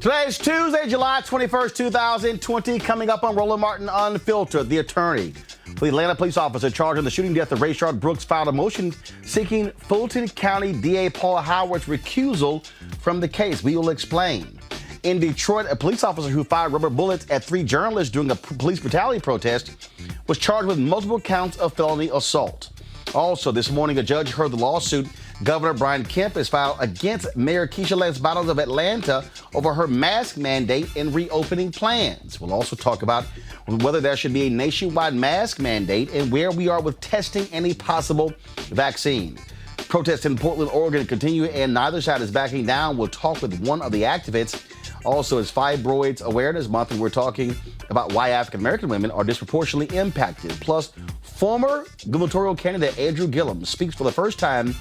Today's Tuesday, July 21st, 2020. Coming up on Roland Martin Unfiltered, the attorney for the Atlanta police officer charged in the shooting death of Rayshard Brooks filed a motion seeking Fulton County DA Paul Howard's recusal from the case. We will explain. In Detroit, a police officer who fired rubber bullets at 3 journalists during a police brutality protest was charged with multiple counts of felony assault. Also, this morning, a judge heard the lawsuit Governor Brian Kemp has filed against Mayor Keisha Lance Bottoms of Atlanta over her mask mandate and reopening plans. We'll also talk about whether there should be a nationwide mask mandate and where we are with testing any possible vaccine. Protests in Portland, Oregon continue, and neither side is backing down. We'll talk with one of the activists. Also, it's Fibroids Awareness Month, and we're talking about why African-American women are disproportionately impacted. Plus, former gubernatorial candidate Andrew Gillum speaks for the first time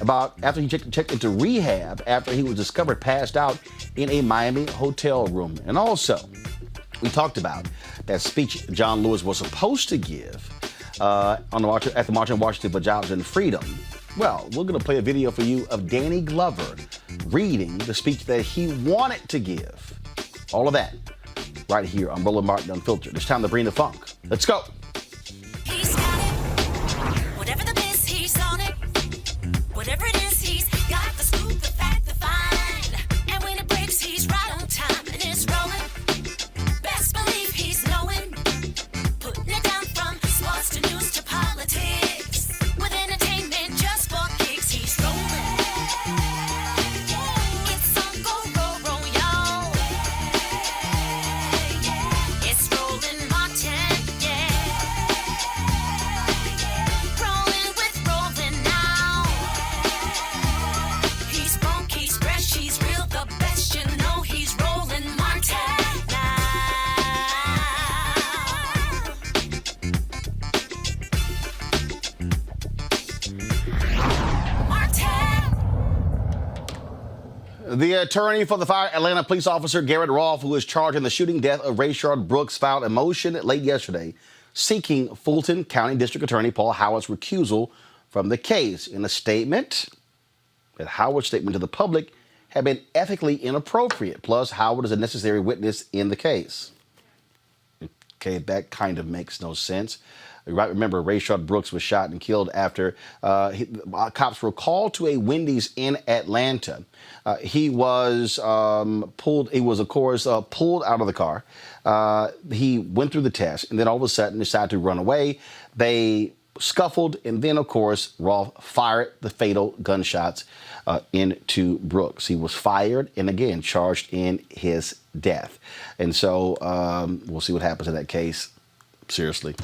about after he checked into rehab after he was discovered passed out in a Miami hotel room. And also, we talked about that speech John Lewis was supposed to give at the March on Washington for Jobs and Freedom. Well, we're going to play a video for you of Danny Glover reading the speech that he wanted to give. All of that right here on Roland Martin Unfiltered. It's time to bring the funk. Let's go. He's got it. Whatever the biz, he's on it. Whatever it is, he's got the scoop, the fact, the find. And when it breaks, he's right on time and it's rolling. Best believe he's knowing. Putting it down from sports to news to politics. With entertainment just for kicks, he's rolling. It's on go, y'all. It's Roland Martin, Rolling with Roland now. He's funk, he's fresh, he's real, the best, you know he's Roland Martin now. Martin. The attorney for the fired Atlanta police officer Garrett Rolfe, who is charged in the shooting death of Rayshard Brooks, filed a motion late yesterday seeking Fulton County District Attorney Paul Howard's recusal from the case. In a statement, that Howard's statement to the public had been ethically inappropriate. Plus, Howard is a necessary witness in the case. Okay, that kind of makes no sense. You might remember Rayshard Brooks was shot and killed after cops were called to a Wendy's in Atlanta. He was pulled. He was, of course, pulled out of the car. He went through the test, and then all of a sudden decided to run away. They scuffled, and then, of course, Rolfe fired the fatal gunshots into Brooks. He was fired and, again, charged in his death. And so we'll see what happens in that case. Seriously.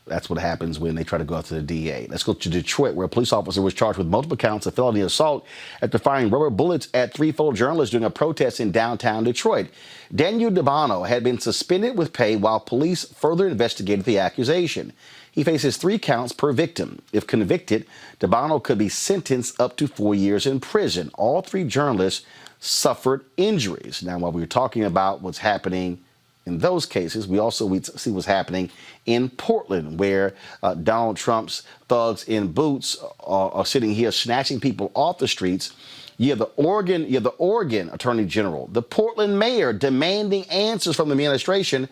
That's what happens when they try to go after the DA. Let's go to Detroit, where a police officer was charged with multiple counts of felony assault after firing rubber bullets at 3 fellow journalists during a protest in downtown Detroit. Daniel DeBano had been suspended with pay while police further investigated the accusation. He faces 3 counts per victim. If convicted, DeBano could be sentenced up to 4 years in prison. All 3 journalists suffered injuries. Now, while we were talking about what's happening in those cases, we see what's happening in Portland, where Donald Trump's thugs in boots are sitting here snatching people off the streets. You have the Oregon Attorney General, the Portland mayor demanding answers from the administration.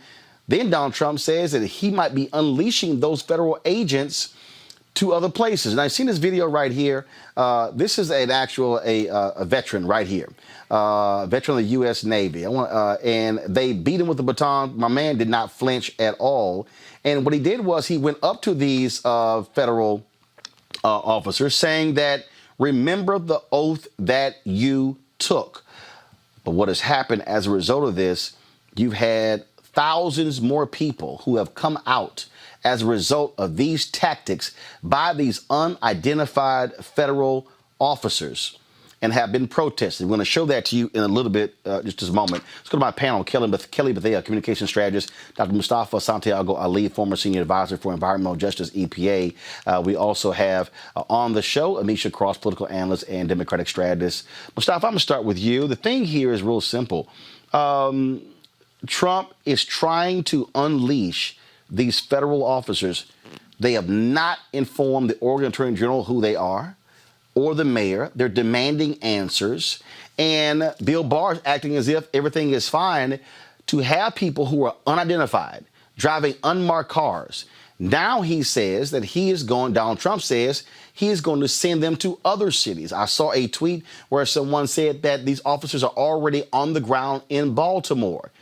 Then Donald Trump says that he might be unleashing those federal agents to other places. And I've seen this video right here. This is an actual a veteran right here, veteran of the U.S. Navy. And they beat him with the baton. My man did not flinch at all. And what he did was he went up to these federal officers saying that, remember the oath that you took. But what has happened as a result of this, you've had thousands more people who have come out as a result of these tactics by these unidentified federal officers and have been protested. We're going to show that to you in a little bit, just a moment. Let's go to my panel. Kelly Bethea, communication strategist, Dr. Mustafa Santiago Ali, former senior advisor for environmental justice, EPA. We also have on the show, Amisha Cross, political analyst and Democratic strategist. Mustafa, I'm going to start with you. The thing here is real simple. Trump is trying to unleash these federal officers. They have not informed the Oregon Attorney General who they are or the mayor. They're demanding answers. And Bill Barr is acting as if everything is fine to have people who are unidentified driving unmarked cars. Now he says that Donald Trump says he is going to send them to other cities. I saw a tweet where someone said that these officers are already on the ground in Baltimore.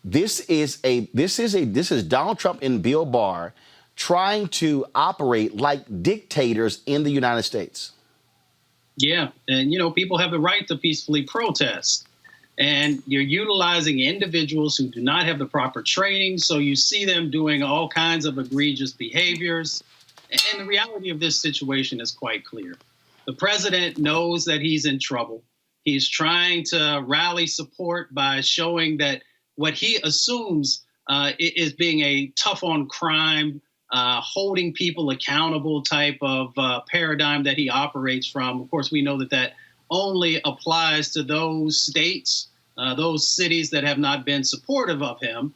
This is Donald Trump and Bill Barr trying to operate like dictators in the United States. Yeah, and people have the right to peacefully protest. And you're utilizing individuals who do not have the proper training, so you see them doing all kinds of egregious behaviors. And the reality of this situation is quite clear. The president knows that he's in trouble. He's trying to rally support by showing that what he assumes is being a tough on crime, holding people accountable type of paradigm that he operates from. Of course, we know that only applies to those states, those cities that have not been supportive of him,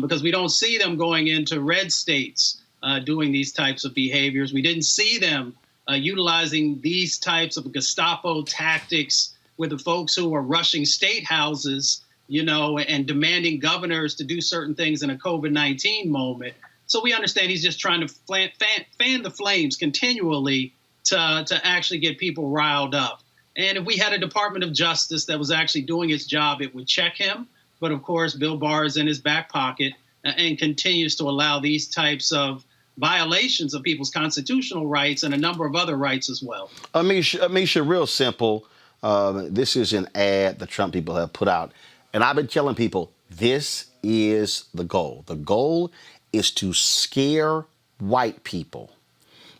because we don't see them going into red states doing these types of behaviors. We didn't see them utilizing these types of Gestapo tactics with the folks who were rushing state houses, and demanding governors to do certain things in a COVID-19 moment. So we understand he's just trying to fan the flames continually to actually get people riled up. And if we had a Department of Justice that was actually doing its job, it would check him. But of course, Bill Barr is in his back pocket and continues to allow these types of violations of people's constitutional rights and a number of other rights as well. Amisha, real simple. This is an ad the Trump people have put out. And I've been telling people, this is the goal. The goal is to scare white people.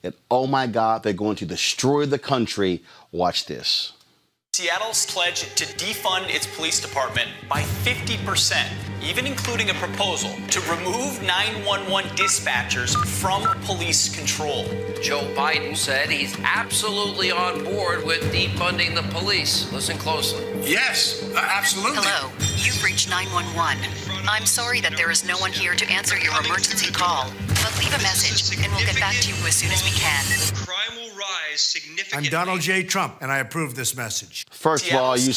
That, oh my God, they're going to destroy the country. Watch this. Seattle's pledged to defund its police department by 50%, even including a proposal to remove 911 dispatchers from police control. Joe Biden said he's absolutely on board with defunding the police. Listen closely. Yes, absolutely. Hello, you've reached 911. I'm sorry that there is no one here to answer your emergency call, but leave a message and we'll get back to you as soon as we can. Crime will rise significantly. I'm Donald J. Trump, and I approve this message. First of all, you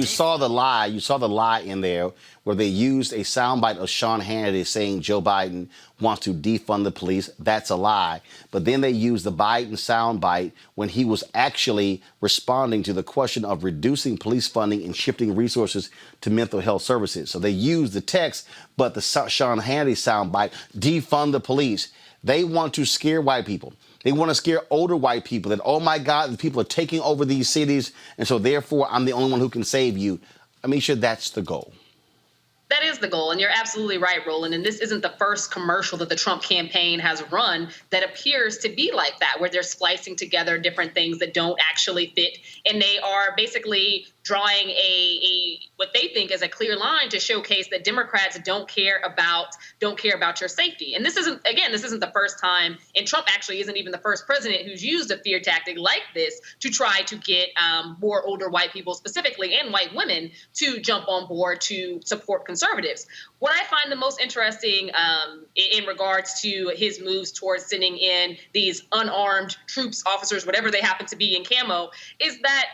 saw the lie. You saw the lie in there where they used a soundbite of Sean Hannity saying Joe Biden wants to defund the police. That's a lie. But then they used the Biden soundbite when he was actually responding to the question of reducing police funding and shifting resources to mental health services. So they used the text, but the Sean Hannity soundbite, defund the police. They want to scare white people. They want to scare older white people that, oh my God, the people are taking over these cities, and so therefore I'm the only one who can save you. Amisha, that's the goal. That is the goal, and you're absolutely right, Roland. And this isn't the first commercial that the Trump campaign has run that appears to be like that, where they're splicing together different things that don't actually fit, and they are basically drawing what they think is a clear line to showcase that Democrats don't care about your safety. And this isn't the first time, and Trump actually isn't even the first president who's used a fear tactic like this to try to get more older white people specifically and white women to jump on board to support conservatives. What I find the most interesting in regards to his moves towards sending in these unarmed troops, officers, whatever they happen to be in camo, is that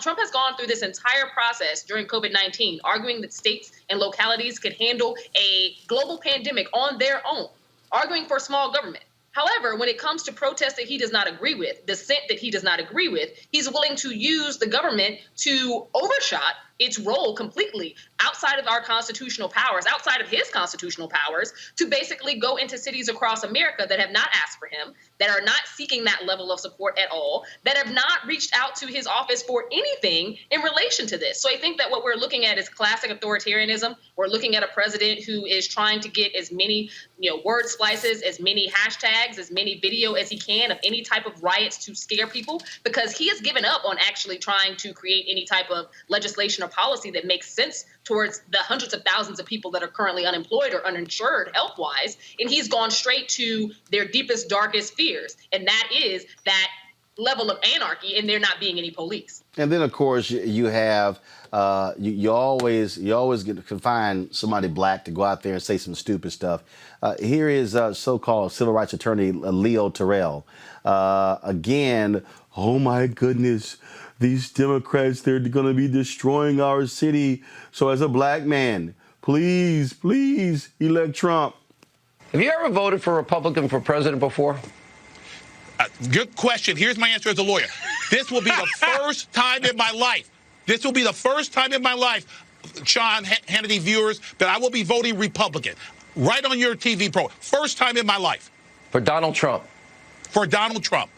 Trump has gone through this entire process during COVID-19, arguing that states and localities could handle a global pandemic on their own, arguing for small government. However, when it comes to protests that he does not agree with, dissent that he does not agree with, he's willing to use the government to overshot its role completely outside of our constitutional powers, outside of his constitutional powers, to basically go into cities across America that have not asked for him, that are not seeking that level of support at all, that have not reached out to his office for anything in relation to this. So I think that what we're looking at is classic authoritarianism. We're looking at a president who is trying to get as many word slices, as many hashtags, as many video as he can of any type of riots to scare people, because he has given up on actually trying to create any type of legislation or policy that makes sense towards the hundreds of thousands of people that are currently unemployed or uninsured health-wise. And he's gone straight to their deepest, darkest fears. And that is that level of anarchy and there not being any police. And then, of course, you have you always can find somebody black to go out there and say some stupid stuff. Here is so-called civil rights attorney Leo Terrell. Again, oh my goodness, these Democrats, they're going to be destroying our city. So as a black man, please elect Trump. Have you ever voted for a Republican for president before? Good question. Here's my answer as a lawyer. This will be the first time in my life. This will be the first time in my life, Sean Hannity viewers, that I will be voting Republican. Right on your TV pro. First time in my life. For Donald Trump? For Donald Trump.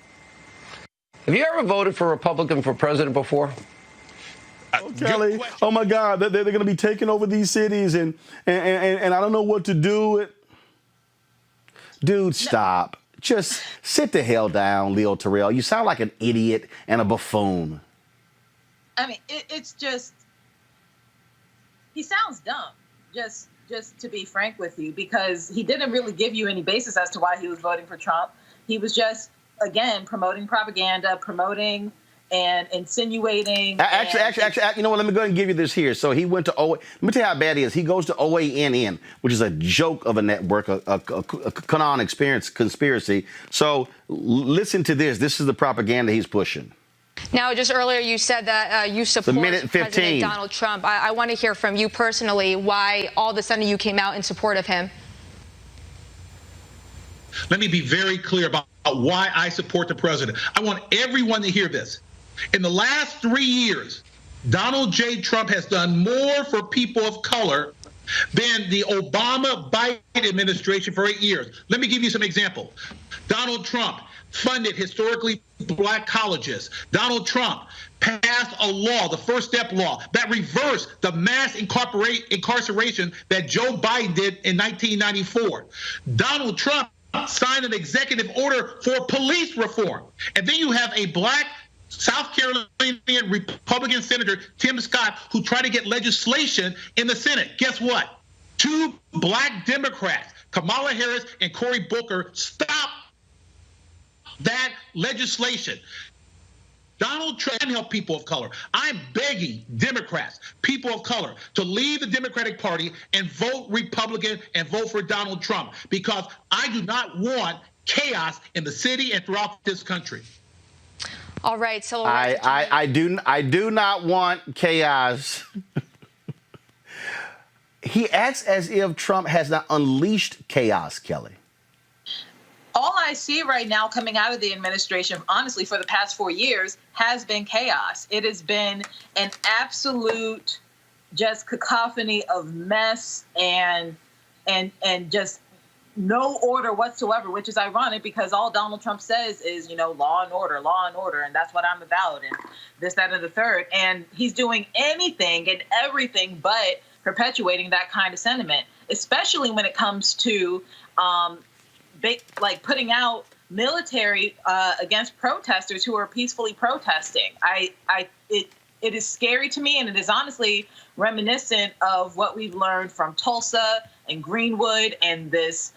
Have you ever voted for a Republican for president before? Kelly, oh my God, they're going to be taking over these cities, and I don't know what to do. Dude, stop. Just sit the hell down, Leo Terrell. You sound like an idiot and a buffoon. I mean, it's just, he sounds dumb, just to be frank with you, because he didn't really give you any basis as to why he was voting for Trump. He was just, again, promoting propaganda, promoting and insinuating. Actually, you know what? Let me go ahead and give you this here. So he went to let me tell you how bad he is. He goes to OANN, which is a joke of a network, a Kanon experience conspiracy. So listen to this. This is the propaganda he's pushing. Now, just earlier you said that you support President Donald Trump. I want to hear from you personally why all of a sudden you came out in support of him. Let me be very clear about why I support the president. I want everyone to hear this. In the last 3 years, Donald J. Trump has done more for people of color than the Obama-Biden administration for 8 years. Let me give you some examples. Donald Trump funded historically black colleges. Donald Trump passed a law, the First Step Law, that reversed the mass incarceration that Joe Biden did in 1994. Donald Trump signed an executive order for police reform. And then you have a black South Carolinian Republican Senator, Tim Scott, who tried to get legislation in the Senate. Guess what? 2 black Democrats, Kamala Harris and Cory Booker, stopped that legislation. Donald Trump can help people of color. I'm begging Democrats, people of color, to leave the Democratic Party and vote Republican and vote for Donald Trump, because I do not want chaos in the city and throughout this country. All right, so I do not want chaos. He acts as if Trump has not unleashed chaos, Kelly. All I see right now coming out of the administration, honestly, for the past 4 years, has been chaos. It has been an absolute just cacophony of mess and just no order whatsoever, which is ironic because all Donald Trump says is, law and order, and that's what I'm about, and this, that, and the third. And he's doing anything and everything but perpetuating that kind of sentiment, especially when it comes to putting out military against protesters who are peacefully protesting. It is scary to me, and it is honestly reminiscent of what we've learned from Tulsa and Greenwood and this,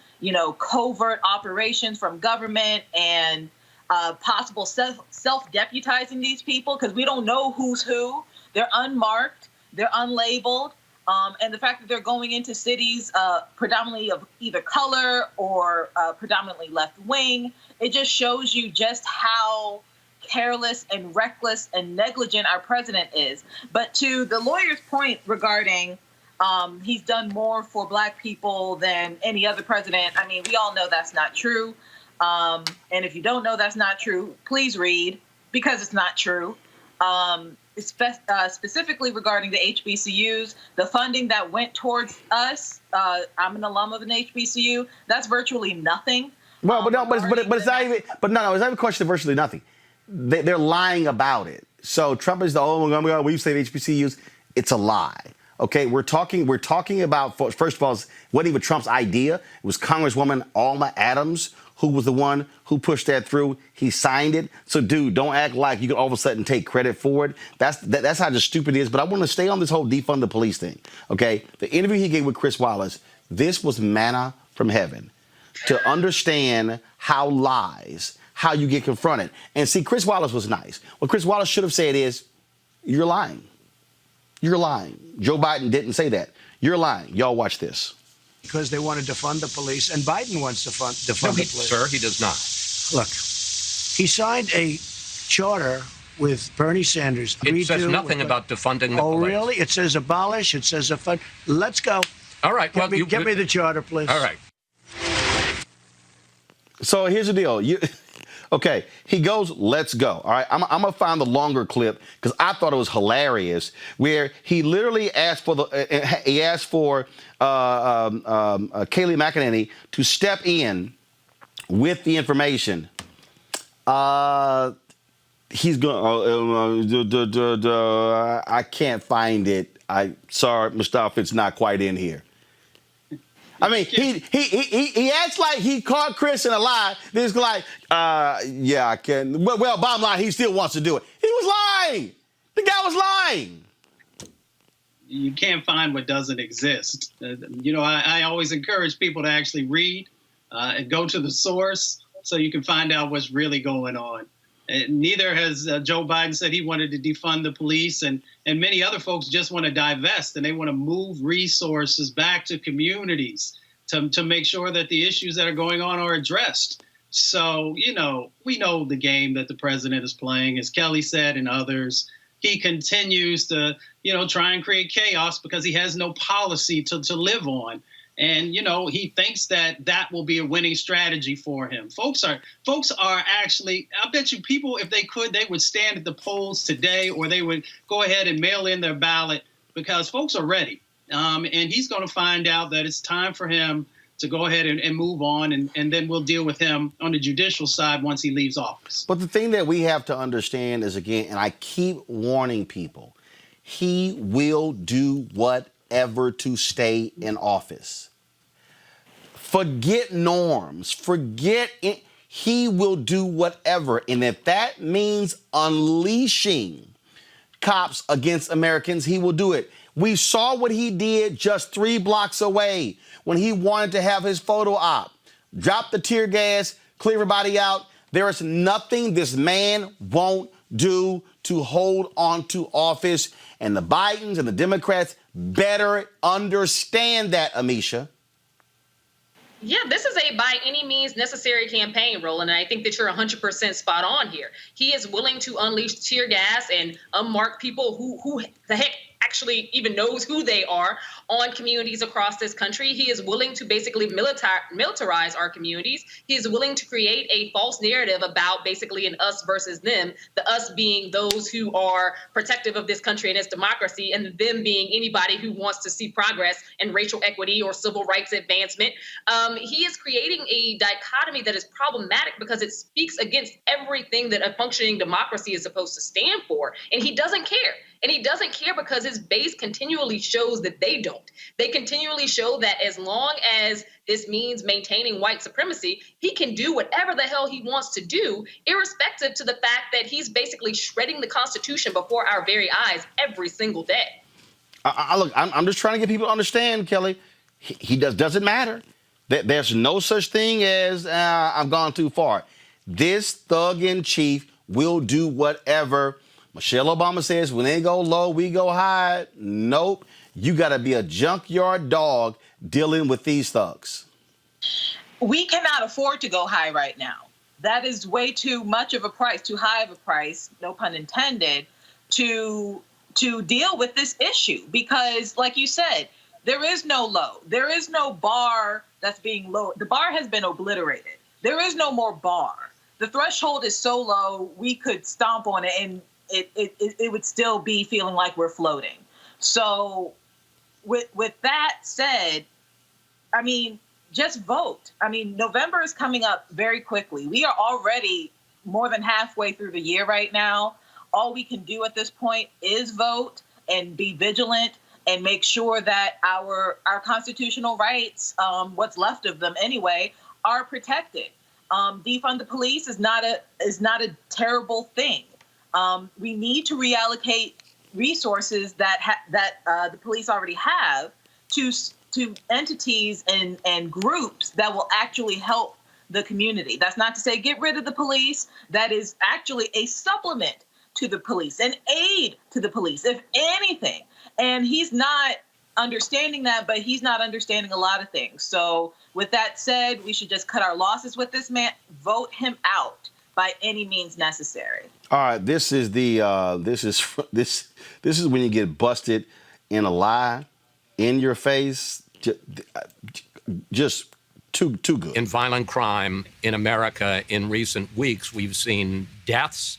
covert operations from government and possible self-deputizing these people, because we don't know who's who. They're unmarked, they're unlabeled. And the fact that they're going into cities predominantly of either color or predominantly left-wing, it just shows you just how careless and reckless and negligent our president is. But to the lawyer's point regarding he's done more for black people than any other president, I mean, we all know that's not true. And if you don't know that's not true, please read, because it's not true. Specifically regarding the HBCUs, the funding that went towards us, I'm an alum of an HBCU, that's virtually nothing. Well, it's not even a question of virtually nothing. They're lying about it. So Trump is we've saved HBCUs. It's a lie. Okay, we're talking about, first of all, it wasn't even Trump's idea. It was Congresswoman Alma Adams who was the one who pushed that through. He signed it. So, dude, don't act like you can all of a sudden take credit for it. That's how just stupid it is. But I want to stay on this whole defund the police thing, okay? The interview he gave with Chris Wallace, this was manna from heaven to understand how lies, how you get confronted. And see, Chris Wallace was nice. What Chris Wallace should have said is, you're lying. You're lying. Joe Biden didn't say that. You're lying. Y'all watch this. Because they want to defund the police, and Biden wants to defund the police. Sir, he does not. Look, he signed a charter with Bernie Sanders. It says nothing about defunding the police. Oh, really? It says abolish. It says defund. Let's go. All right. Get me the charter, please. All right. So here's the deal. Okay, he goes, let's go. All right, I'm going to find the longer clip because I thought it was hilarious where he literally asked for Kayleigh McEnany to step in with the information. He's going, I can't find it. Sorry, Mustafa, it's not quite in here. I mean, he acts like he caught Chris in a lie. This like, yeah, I can. Well, bottom line, he still wants to do it. He was lying. The guy was lying. You can't find what doesn't exist. I always encourage people to actually read and go to the source so you can find out what's really going on. Neither has Joe Biden said he wanted to defund the police, and many other folks just want to divest, and they want to move resources back to communities to make sure that the issues that are going on are addressed. So, we know the game that the president is playing. As Kelly said and others, he continues to, try and create chaos because he has no policy to live on. And, he thinks that will be a winning strategy for him. Folks are actually, I bet you people, if they could, they would stand at the polls today, or they would go ahead and mail in their ballot because folks are ready. And he's going to find out that it's time for him to go ahead and move on. And then we'll deal with him on the judicial side once he leaves office. But the thing that we have to understand is, again, and I keep warning people, he will do whatever to stay in office. Forget norms. Forget it. He will do whatever. And if that means unleashing cops against Americans, he will do it. We saw what he did just 3 blocks away when he wanted to have his photo op. Drop the tear gas, clear everybody out. There is nothing this man won't do to hold on to office. And the Bidens and the Democrats better understand that, Amisha. Yeah, this is a by any means necessary campaign, Roland, and I think that you're 100% spot on here. He is willing to unleash tear gas and unmark people who the heck actually even knows who they are on communities across this country. He is willing to basically militarize our communities. He is willing to create a false narrative about basically an us versus them, the us being those who are protective of this country and its democracy, and them being anybody who wants to see progress and racial equity or civil rights advancement. He is creating a dichotomy that is problematic because it speaks against everything that a functioning democracy is supposed to stand for. And he doesn't care. And he doesn't care because his base continually shows that they don't. They continually show that as long as this means maintaining white supremacy, he can do whatever the hell he wants to do, irrespective to the fact that he's basically shredding the Constitution before our very eyes every single day. Look, I'm just trying to get people to understand, Kelly. He doesn't matter. There's no such thing as I've gone too far. This thug in chief will do whatever. Michelle Obama says, when they go low, we go high. Nope. You got to be a junkyard dog dealing with these thugs. We cannot afford to go high right now. That is way too much of a price, too high of a price, no pun intended, to deal with this issue. Because, like you said, there is no low. There is no bar that's being lowered. The bar has been obliterated. There is no more bar. The threshold is so low, we could stomp on it and it would still be feeling like we're floating. So with that said, I mean, just vote. I mean, November is coming up very quickly. We are already more than halfway through the year right now. All we can do at this point is vote and be vigilant and make sure that our constitutional rights, what's left of them anyway, are protected. Defund the police is not a terrible thing. We need to reallocate resources that the police already have to entities and groups that will actually help the community. That's not to say get rid of the police. That is actually a supplement to the police, an aid to the police, if anything. And he's not understanding that, but he's not understanding a lot of things. So with that said, we should just cut our losses with this man, vote him out by any means necessary. All right, this is when you get busted in a lie in your face. Just too good. In violent crime in America in recent weeks, we've seen deaths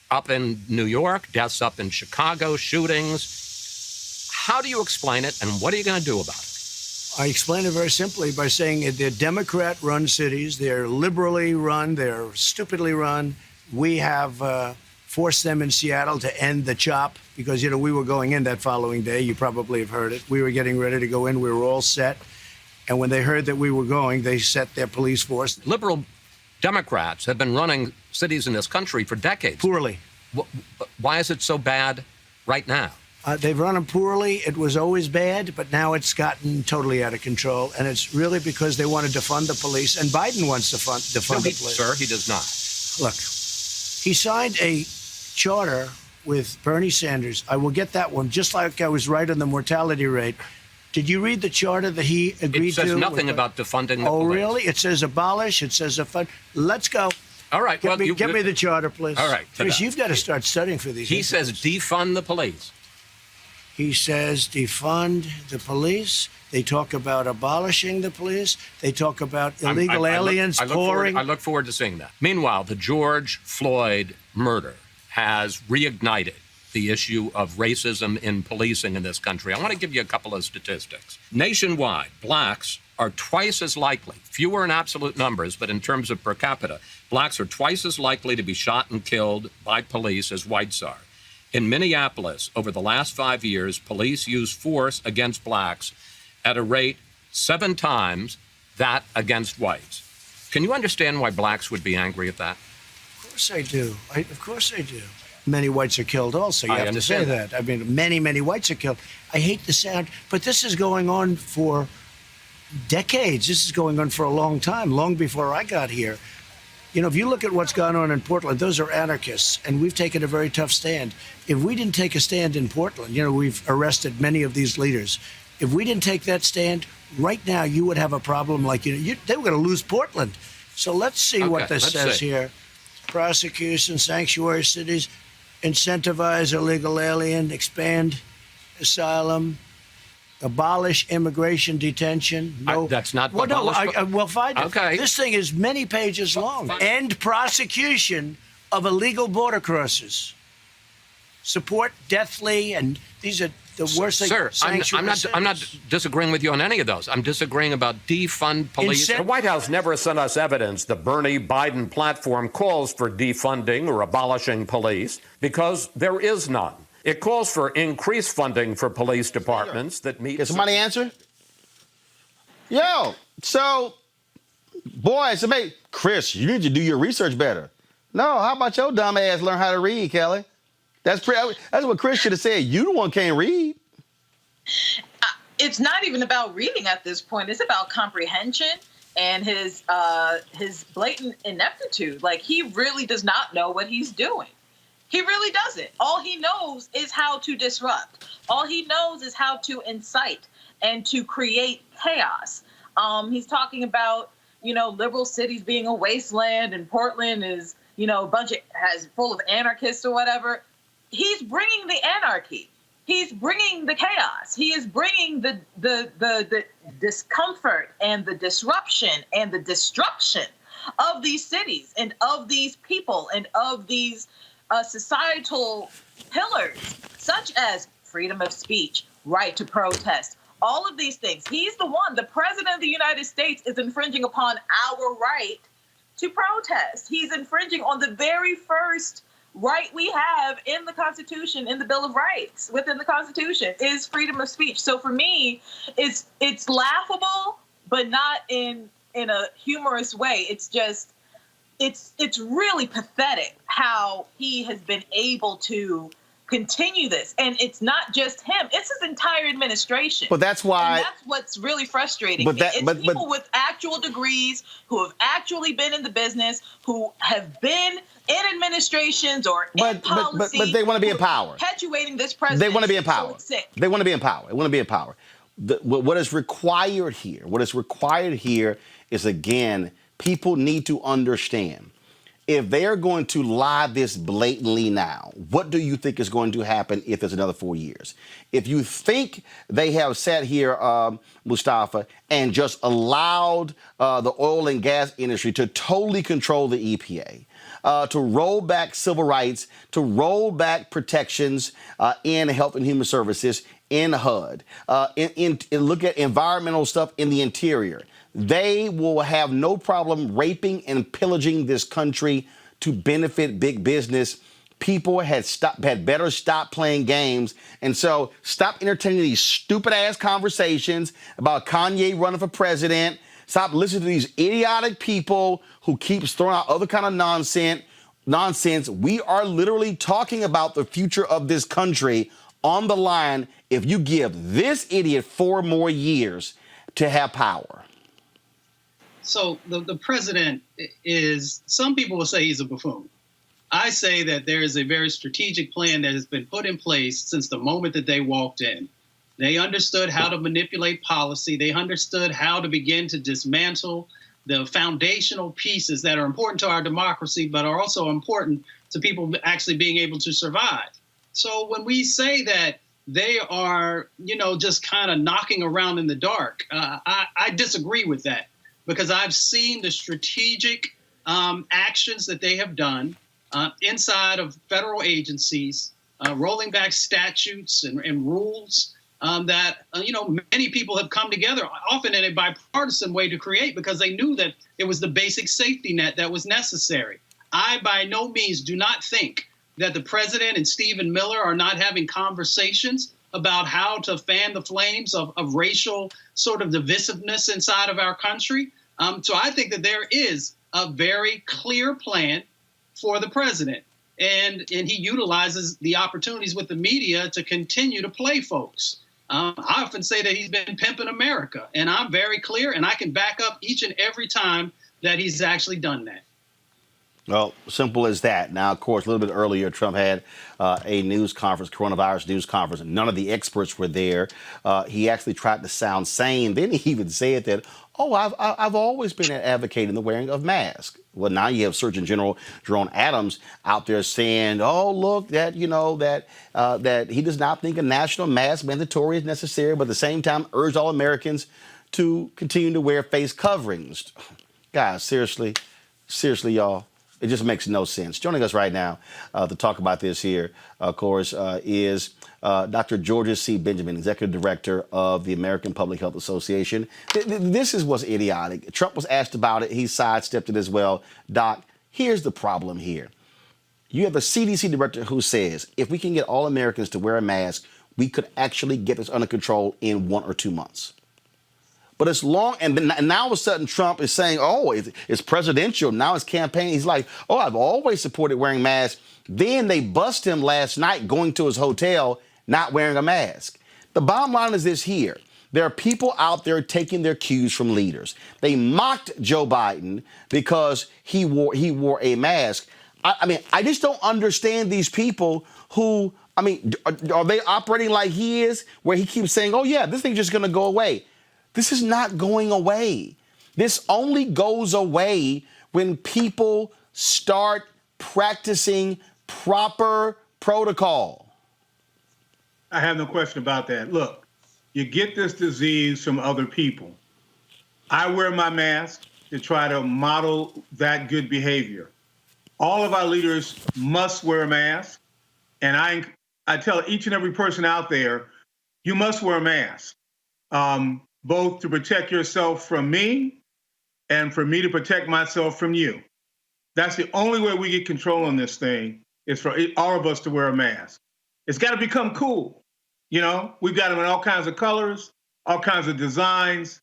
up in New York, deaths up in Chicago, shootings. How do you explain it, and what are you going to do about it? I explain it very simply by saying they're Democrat-run cities. They're liberally run. They're stupidly run. We have forced them in Seattle to end the CHOP because, we were going in that following day. You probably have heard it. We were getting ready to go in. We were all set. And when they heard that we were going, they set their police force. Liberal Democrats have been running cities in this country for decades. Poorly. Why is it so bad right now? They've run them poorly. It was always bad, but now it's gotten totally out of control. And it's really because they want to defund the police. And Biden wants to defund the police. Sir, he does not. Look, he signed a charter with Bernie Sanders. I will get that one, just like I was right on the mortality rate. Did you read the charter that he agreed to? It says nothing about defunding the police. Oh, really? It says abolish. It says defund. Let's go. All right. Get me the charter, please. All right. Chris, you've got to start studying for these. He says defund the police. He says defund the police. They talk about abolishing the police. They talk about illegal aliens pouring. I look forward to seeing that. Meanwhile, the George Floyd murder has reignited the issue of racism in policing in this country. I want to give you a couple of statistics. Nationwide, blacks are twice as likely, fewer in absolute numbers, but in terms of per capita, blacks are twice as likely to be shot and killed by police as whites are. In Minneapolis, over the last 5 years, police used force against blacks at a rate 7 times that against whites. Can you understand why blacks would be angry at that? Of course I do. Of course I do. Many whites are killed also. You have to say that. I mean, many whites are killed. I hate the sound, but this is going on for decades. This is going on for a long time, long before I got here. If you look at what's gone on in Portland, those are anarchists, and we've taken a very tough stand. If we didn't take a stand in Portland, we've arrested many of these leaders. If we didn't take that stand, right now you would have a problem like, they were going to lose Portland. So let's see what this says here. Prosecution, sanctuary cities, incentivize illegal alien, expand asylum, abolish immigration detention. No, that's not. Well, no, fine. Okay. This thing is many pages long. End prosecution of illegal border crossers. Support deathly, and these are the worst things. Sir, I'm not disagreeing with you on any of those. I'm disagreeing about defund police. The White House never sent us evidence the Bernie Biden platform calls for defunding or abolishing police because there is none. It calls for increased funding for police departments that meet... Can somebody answer? So, boys, Chris, you need to do your research better. No, how about your dumb ass learn how to read, Kelly? That's what Chris should have said. You the one can't read. It's not even about reading at this point. It's about comprehension and his blatant ineptitude. Like, he really does not know what he's doing. He really doesn't. All he knows is how to disrupt. All he knows is how to incite and to create chaos. He's talking about, liberal cities being a wasteland, and Portland is, a bunch of full of anarchists or whatever. He's bringing the anarchy. He's bringing the chaos. He is bringing the discomfort and the disruption and the destruction of these cities and of these people and of these societal pillars, such as freedom of speech, right to protest, all of these things. He's the president of the United States is infringing upon our right to protest. He's infringing on the very first right we have in the Constitution, in the Bill of Rights, within the Constitution, is freedom of speech. So for me, it's laughable, but not in a humorous way. It's just, it's really pathetic how he has been able to continue this. And it's not just him; it's his entire administration. But that's why. And that's what's really frustrating. But me. that, It's but, people with actual degrees who have actually been in the business, who have been in administrations or in policy. But they want to be in power. Perpetuating this president. They want to be in power. So it's sick. They want to be in power. They want to be in power. What is required here? What is required here is, again, people need to understand. If they are going to lie this blatantly now, what do you think is going to happen if there's another 4 years? If you think they have sat here, Mustafa, and just allowed the oil and gas industry to totally control the EPA, to roll back civil rights, to roll back protections in Health and Human Services, in HUD, and look at environmental stuff in the interior, they will have no problem raping and pillaging this country to benefit big business. People had better stop playing games. And so stop entertaining these stupid ass conversations about Kanye running for president. Stop listening to these idiotic people who keeps throwing out other kind of nonsense. We are literally talking about the future of this country on the line if you give this idiot 4 more years to have power. So the president is, some people will say he's a buffoon. I say that there is a very strategic plan that has been put in place since the moment that they walked in. They understood how to manipulate policy. They understood how to begin to dismantle the foundational pieces that are important to our democracy, but are also important to people actually being able to survive. So when we say that they are, just kind of knocking around in the dark, I disagree with that, because I've seen the strategic actions that they have done inside of federal agencies, rolling back statutes and rules that, many people have come together, often in a bipartisan way, to create, because they knew that it was the basic safety net that was necessary. I, by no means, do not think that the president and Stephen Miller are not having conversations about how to fan the flames of racial sort of divisiveness inside of our country. So I think that there is a very clear plan for the president, and he utilizes the opportunities with the media to continue to play folks. I often say that he's been pimping America, and I'm very clear, and I can back up each and every time that he's actually done that. Well, simple as that. Now, of course, a little bit earlier, Trump had a news conference, coronavirus news conference. None of the experts were there. He actually tried to sound sane. Then he even said that, I've always been advocating the wearing of masks. Well, now you have Surgeon General Jerome Adams out there saying, look, that he does not think a national mask mandatory is necessary, but at the same time urged all Americans to continue to wear face coverings. Guys, seriously, y'all. It just makes no sense. Joining us right now to talk about this here, of course, is Dr. Georgia C. Benjamin, Executive Director of the American Public Health Association. This is what's idiotic. Trump was asked about it. He sidestepped it as well. Doc, here's the problem here. You have a CDC director who says if we can get all Americans to wear a mask, we could actually get this under control in 1 or 2 months. But it's long, and now all of a sudden Trump is saying, it's presidential. Now it's campaign. He's like, I've always supported wearing masks. Then they bust him last night going to his hotel, not wearing a mask. The bottom line is this here. There are people out there taking their cues from leaders. They mocked Joe Biden because he wore a mask. I just don't understand these people who, are they operating like he is, where he keeps saying, this thing's just going to go away. This is not going away. This only goes away when people start practicing proper protocol. I have no question about that. Look, you get this disease from other people. I wear my mask to try to model that good behavior. All of our leaders must wear a mask. And I tell each and every person out there, you must wear a mask. Both to protect yourself from me and for me to protect myself from you. That's the only way we get control on this thing, is for all of us to wear a mask. It's got to become cool. We've got them in all kinds of colors, all kinds of designs.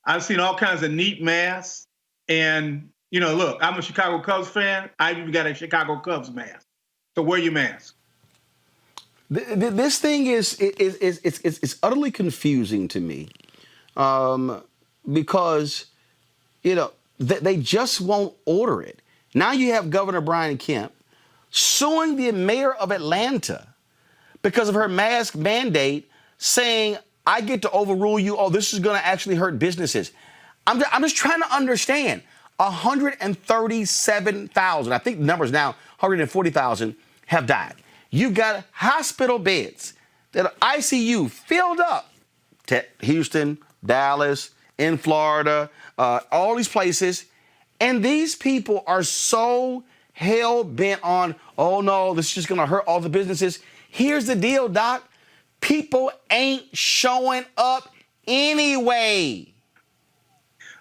I've seen all kinds of neat masks. And, look, I'm a Chicago Cubs fan. I've even got a Chicago Cubs mask. So wear your mask. This thing is it's utterly confusing to me, because they just won't order it. Now you have Governor Brian Kemp suing the mayor of Atlanta because of her mask mandate, saying, I get to overrule you. Oh, this is going to actually hurt businesses. I'm just trying to understand. 137,000, I think the number is now 140,000, have died. You've got hospital beds that are ICU filled up. Houston, Dallas, in Florida, all these places. And these people are so hell-bent on, oh, no, this is just going to hurt all the businesses. Here's the deal, Doc. People ain't showing up anyway.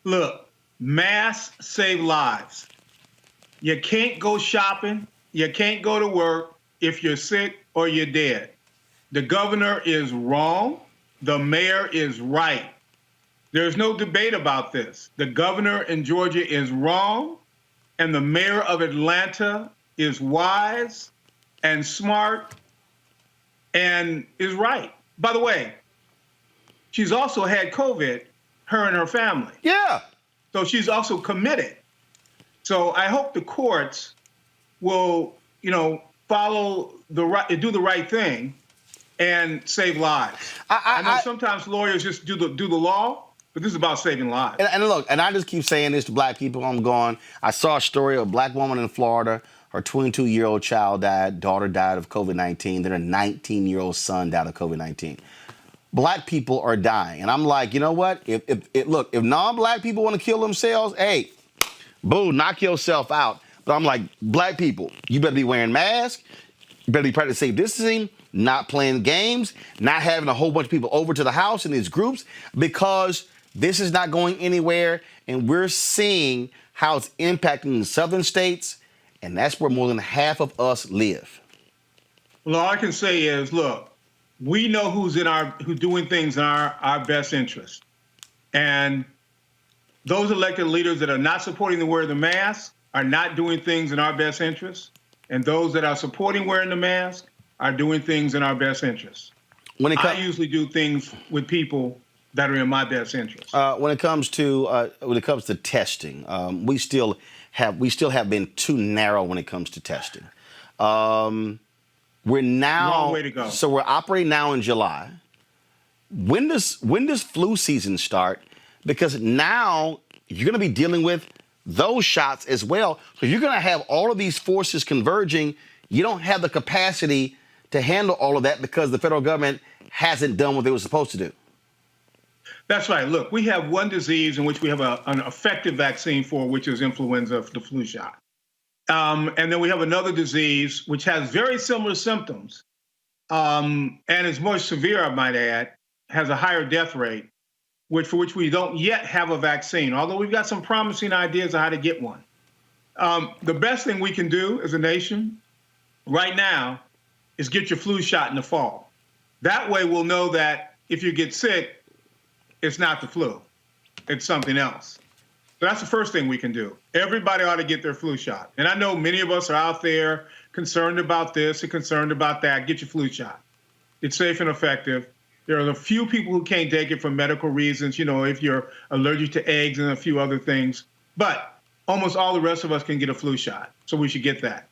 Look, masks save lives. You can't go shopping. You can't go to work if you're sick or you're dead. The governor is wrong. The mayor is right. There's no debate about this. The governor in Georgia is wrong, and the mayor of Atlanta is wise and smart and is right. By the way, she's also had COVID, her and her family. Yeah. So she's also committed. So I hope the courts will, follow the right, do the right thing, and save lives. I know sometimes lawyers just do the law, but this is about saving lives. And look, and I just keep saying this to black people. I saw a story of a black woman in Florida. Her 22-year-old child died. Daughter died of COVID-19. Then her 19-year-old son died of COVID-19. Black people are dying. And I'm like, you know what? If non-black people want to kill themselves, hey, boo, knock yourself out. But I'm like, black people, you better be wearing masks. You better be practicing safe distancing, not playing games, not having a whole bunch of people over to the house in these groups, because this is not going anywhere. And we're seeing how it's impacting the southern states. And that's where more than half of us live. Well, all I can say is, look, we know who's doing things in our best interest. And those elected leaders that are not supporting the wear of the mask are not doing things in our best interest. And those that are supporting wearing the mask are doing things in our best interest. I usually do things with people that are in my best interest. When it comes to testing, we still have been too narrow when it comes to testing. We're now long way to go. So we're operating now in July. When does flu season start? Because now you're going to be dealing with those shots as well. So you're going to have all of these forces converging. You don't have the capacity to handle all of that because the federal government hasn't done what they were supposed to do. That's right. Look, we have one disease in which we have an effective vaccine for, which is influenza, the flu shot. And then we have another disease which has very similar symptoms and is more severe, I might add, has a higher death rate, for which we don't yet have a vaccine, although we've got some promising ideas on how to get one. The best thing we can do as a nation right now is get your flu shot in the fall. That way we'll know that if you get sick, it's not the flu, it's something else. So that's the first thing we can do. Everybody ought to get their flu shot. And I know many of us are out there concerned about this and concerned about that. Get your flu shot. It's safe and effective. There are a few people who can't take it for medical reasons, if you're allergic to eggs and a few other things. But almost all the rest of us can get a flu shot. So we should get that.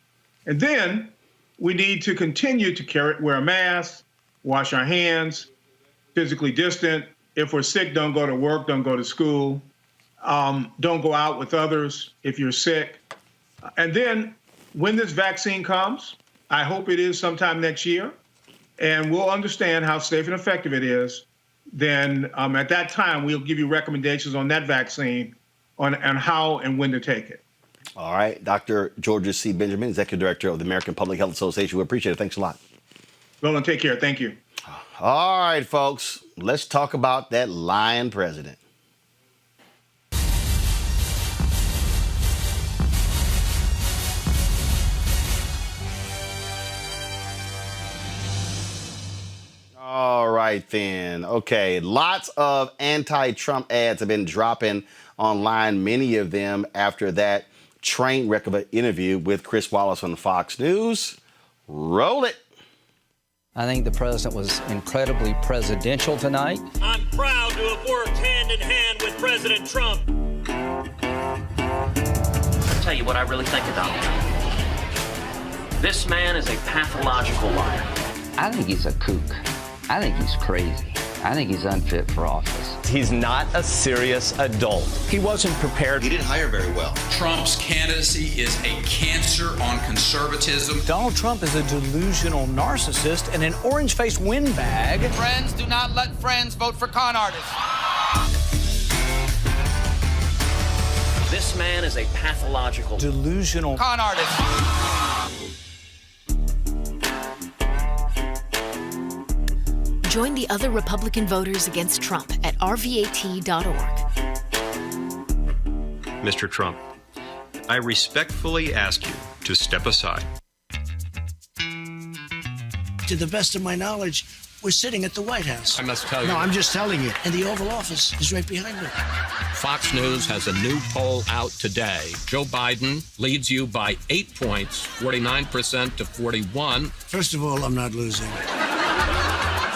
And then we need to continue to wear a mask, wash our hands, physically distant. If we're sick, don't go to work, don't go to school. Don't go out with others if you're sick. And then when this vaccine comes, I hope it is sometime next year, and we'll understand how safe and effective it is, then at that time, we'll give you recommendations on that vaccine on how and when to take it. All right. Dr. Georgia C. Benjamin, Executive Director of the American Public Health Association. We appreciate it. Thanks a lot. Roland, take care. Thank you. All right, folks. Let's talk about that lying president. All right, then. Okay, lots of anti-Trump ads have been dropping online, many of them after that train wreck of an interview with Chris Wallace on Fox News. Roll it. I think the president was incredibly presidential tonight. I'm proud to have worked hand in hand with President Trump. I'll tell you what I really think of Donald Trump. This man is a pathological liar. I think he's a kook. I think he's crazy. I think he's unfit for office. He's not a serious adult. He wasn't prepared. He didn't hire very well. Trump's candidacy is a cancer on conservatism. Donald Trump is a delusional narcissist and an orange-faced windbag. Friends, do not let friends vote for con artists. This man is a pathological, delusional con artist. Join the other Republican voters against Trump at rvat.org. Mr. Trump, I respectfully ask you to step aside. To the best of my knowledge, we're sitting at the White House. I must tell you. No, I'm just telling you. And the Oval Office is right behind me. Fox News has a new poll out today. Joe Biden leads you by 8 points, 49% to 41. First of all, I'm not losing.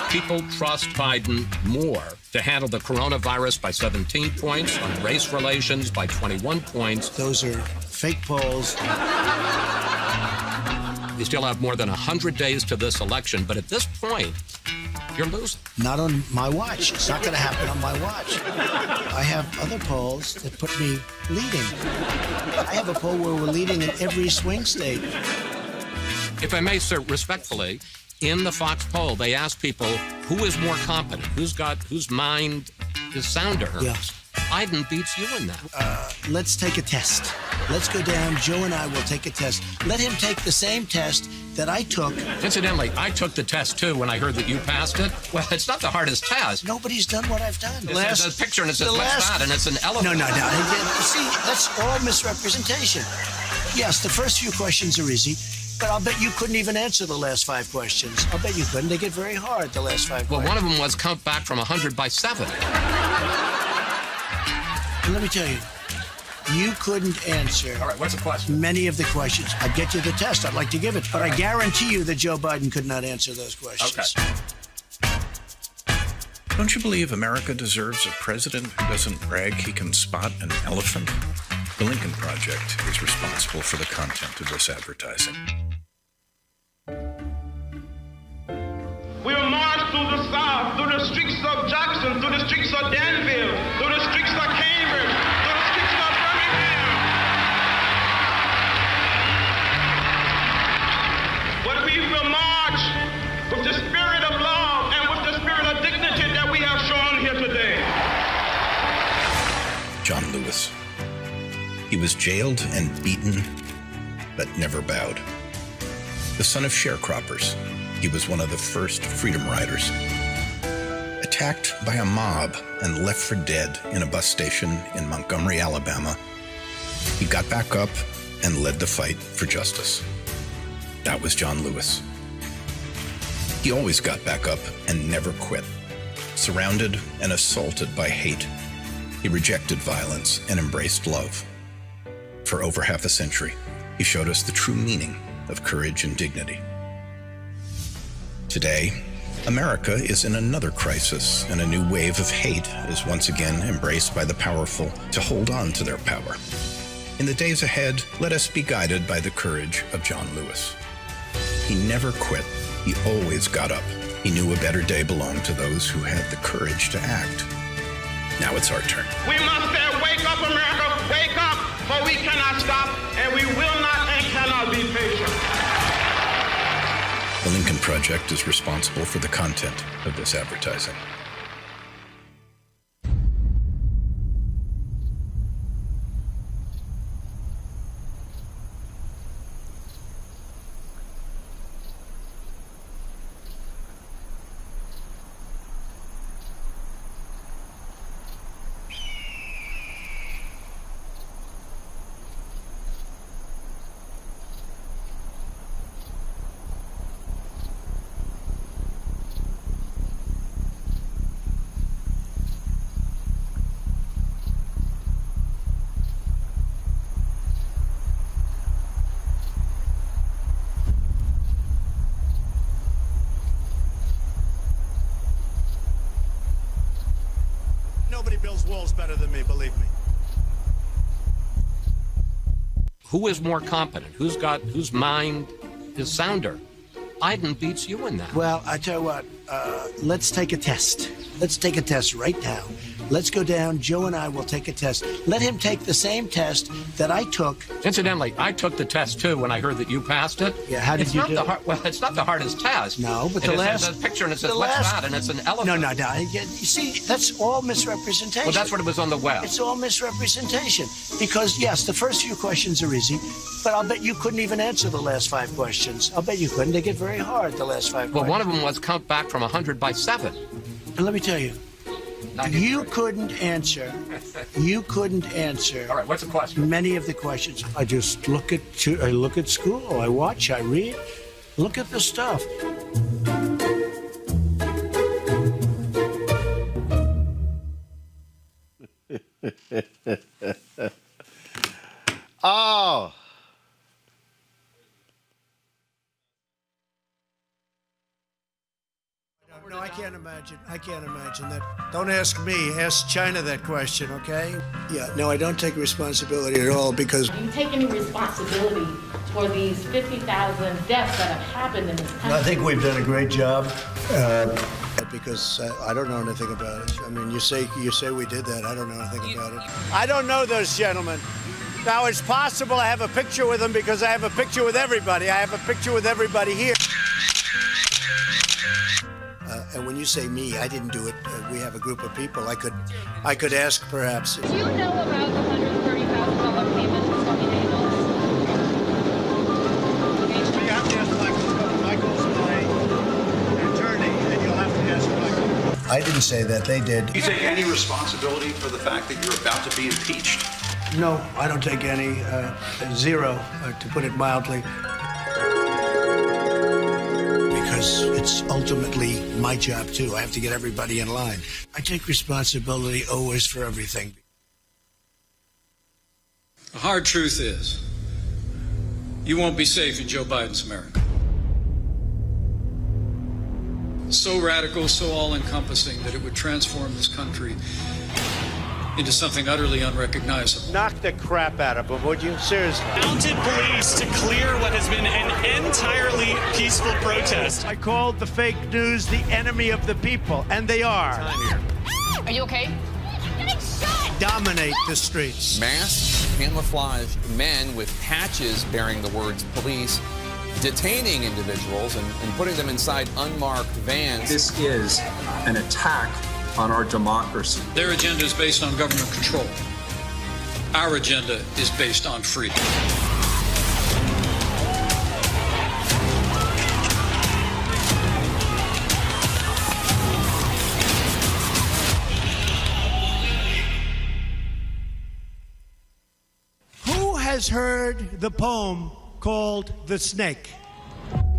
People trust Biden more to handle the coronavirus by 17 points, on race relations by 21 points. Those are fake polls. You still have more than 100 days to this election, but at this point, you're losing. Not on my watch. It's not going to happen on my watch. I have other polls that put me leading. I have a poll where we're leading in every swing state. If I may, sir, respectfully, in the Fox poll, they asked people who is more competent, whose mind is sounder. Yeah. Biden beats you in that. Let's take a test. Let's go down. Joe and I will take a test. Let him take the same test that I took. Incidentally, I took the test too when I heard that you passed it. Well, it's not the hardest test. Nobody's done what I've done. There's a picture and it says what's that, and it's an elephant. No. See, that's all misrepresentation. Yes, the first few questions are easy. But I'll bet you couldn't even answer the last 5 questions. I'll bet you couldn't. They get very hard, the last 5 questions. Well, one of them was count back from 100 by 7. And let me tell you, you couldn't answer. All right, what's the question? Many of the questions. I'd get you the test. I'd like to give it. But I guarantee you that Joe Biden could not answer those questions. Okay. Don't you believe America deserves a president who doesn't brag he can spot an elephant? The Lincoln Project is responsible for the content of this advertising. We'll march through the South, through the streets of Jackson, through the streets of Danville, through the streets of Cambridge, through the streets of Birmingham. But we will march with the spirit of love and with the spirit of dignity that we have shown here today. John Lewis. He was jailed and beaten, but never bowed. The son of sharecroppers, he was one of the first freedom riders. Attacked by a mob and left for dead in a bus station in Montgomery, Alabama, he got back up and led the fight for justice. That was John Lewis. He always got back up and never quit. Surrounded and assaulted by hate, he rejected violence and embraced love. For over half a century, he showed us the true meaning of courage and dignity. Today, America is in another crisis, and a new wave of hate is once again embraced by the powerful to hold on to their power. In the days ahead, let us be guided by the courage of John Lewis. He never quit. He always got up. He knew a better day belonged to those who had the courage to act. Now it's our turn. We must say, wake up, America, wake up, for we cannot stop, and we will not and cannot be patient. The Lincoln Project is responsible for the content of this advertising. those walls better than me, believe me. Who is more competent? Whose mind is sounder? Biden beats you in that. Well, I tell you what, let's take a test. Let's take a test right now. Let's go down. Joe and I will take a test. Let him take the same test that I took. Incidentally, I took the test too when I heard that you passed it. Yeah, how did you do it? Well, it's not the hardest test. No, but There's a picture and it says, what's that? And it's an elephant. No. You see, that's all misrepresentation. Well, that's what it was on the web. It's all misrepresentation. Because, yes, the first few questions are easy, but I'll bet you couldn't even answer the last 5 questions. I'll bet you couldn't. They get very hard, the last 5 questions. Well, one of them was count back from 100 by 7. And let me tell you, you couldn't answer. All right, what's the question? Many of the questions. I just look at school. I watch. I read. Look at the stuff. Oh. No, I can't imagine that. Don't ask me. Ask China that question, okay? Yeah, no, I don't take responsibility at all because... Do you take any responsibility for these 50,000 deaths that have happened in this country? I think we've done a great job because I don't know anything about it. I mean, you say we did that. I don't know anything about it. I don't know those gentlemen. Now, it's possible I have a picture with them because I have a picture with everybody. I have a picture with everybody here. And when you say me, I didn't do it. We have a group of people. I could ask perhaps. Do you know about the $130,000 payment to Stormy Daniels? You have to ask Michael. Michael's my attorney, and you'll have to ask Michael. I didn't say that. They did. Do you take any responsibility for the fact that you're about to be impeached? No, I don't take any. Zero, to put it mildly. Because it's ultimately my job, too. I have to get everybody in line. I take responsibility always for everything. The hard truth is, you won't be safe in Joe Biden's America. So radical, so all-encompassing that it would transform this country into something utterly unrecognizable. Knock the crap out of them, would you? Seriously. Mounted police to clear what has been an entirely peaceful protest. I called the fake news the enemy of the people, and they are. Are you okay? Dominate the streets. Masked, camouflaged men with patches bearing the words police, detaining individuals and putting them inside unmarked vans. This is an attack on our democracy. Their agenda is based on government control. Our agenda is based on freedom. Who has heard the poem called The Snake?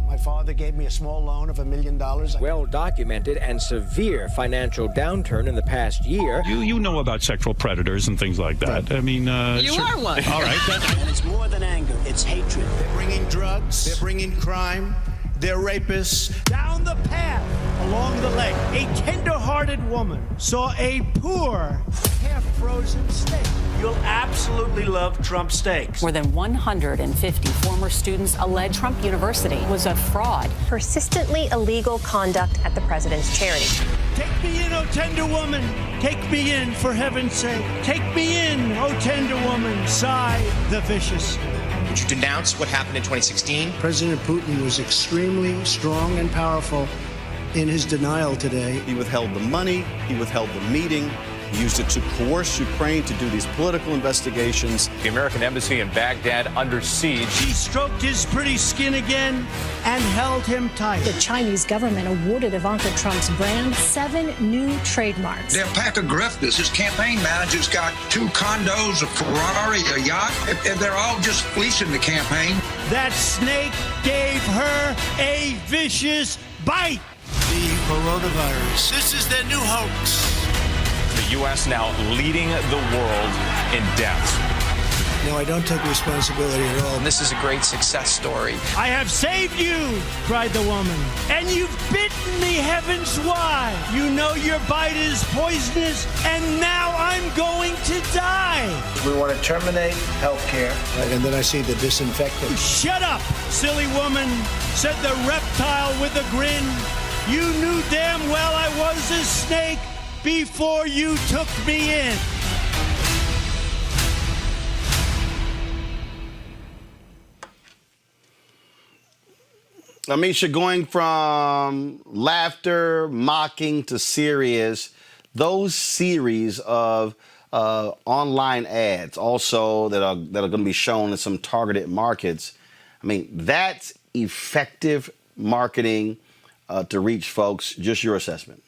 My father gave me a small loan of $1 million. Well-documented and severe financial downturn in the past year. You know about sexual predators and things like that. I mean... You are one. All right. And it's more than anger. It's hatred. They're bringing drugs. They're bringing crime. They're rapists. Down the path, along the lake, a tender-hearted woman saw a poor, half-frozen steak. You'll absolutely love Trump steaks. More than 150 former students allege Trump University was a fraud. Persistently illegal conduct at the president's charity. Take me in, oh tender woman. Take me in, for heaven's sake. Take me in, oh tender woman. Sigh the vicious. Would you denounce what happened in 2016? President Putin was extremely strong and powerful in his denial today. He withheld the money. He withheld the meeting. He used it to coerce Ukraine to do these political investigations. The American embassy in Baghdad under siege. She stroked his pretty skin again and held him tight. The Chinese government awarded Ivanka Trump's brand 7 new trademarks. They're a pack of grifters. His campaign manager's got 2 condos, a Ferrari, a yacht. They're all just fleecing the campaign. That snake gave her a vicious bite. The coronavirus. This is their new hoax. The U.S. now leading the world in deaths. No, I don't take responsibility at all. And this is a great success story. I have saved you, cried the woman. And you've bitten me, heavens why? You know your bite is poisonous, and now I'm going to die. We want to terminate health care. Right, and then I see the disinfectant. Shut up, silly woman, said the reptile with a grin. You knew damn well I was a snake before you took me in. Amisha, going from laughter, mocking to serious, those series of online ads also that are going to be shown in some targeted markets, I mean, that's effective marketing to reach folks. Just your assessment.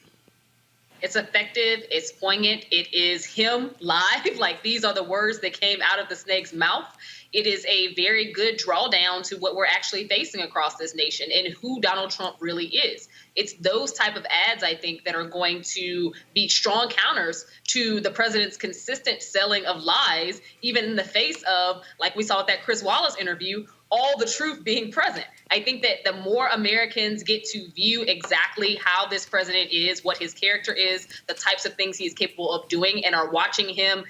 It's effective. It's poignant. It is him live. Like, these are the words that came out of the snake's mouth. It is a very good drawdown to what we're actually facing across this nation and who Donald Trump really is. It's those type of ads, I think, that are going to be strong counters to the president's consistent selling of lies, even in the face of, like we saw with that Chris Wallace interview, all the truth being present. I think that the more Americans get to view exactly how this president is, what his character is, the types of things he's capable of doing, and are watching him,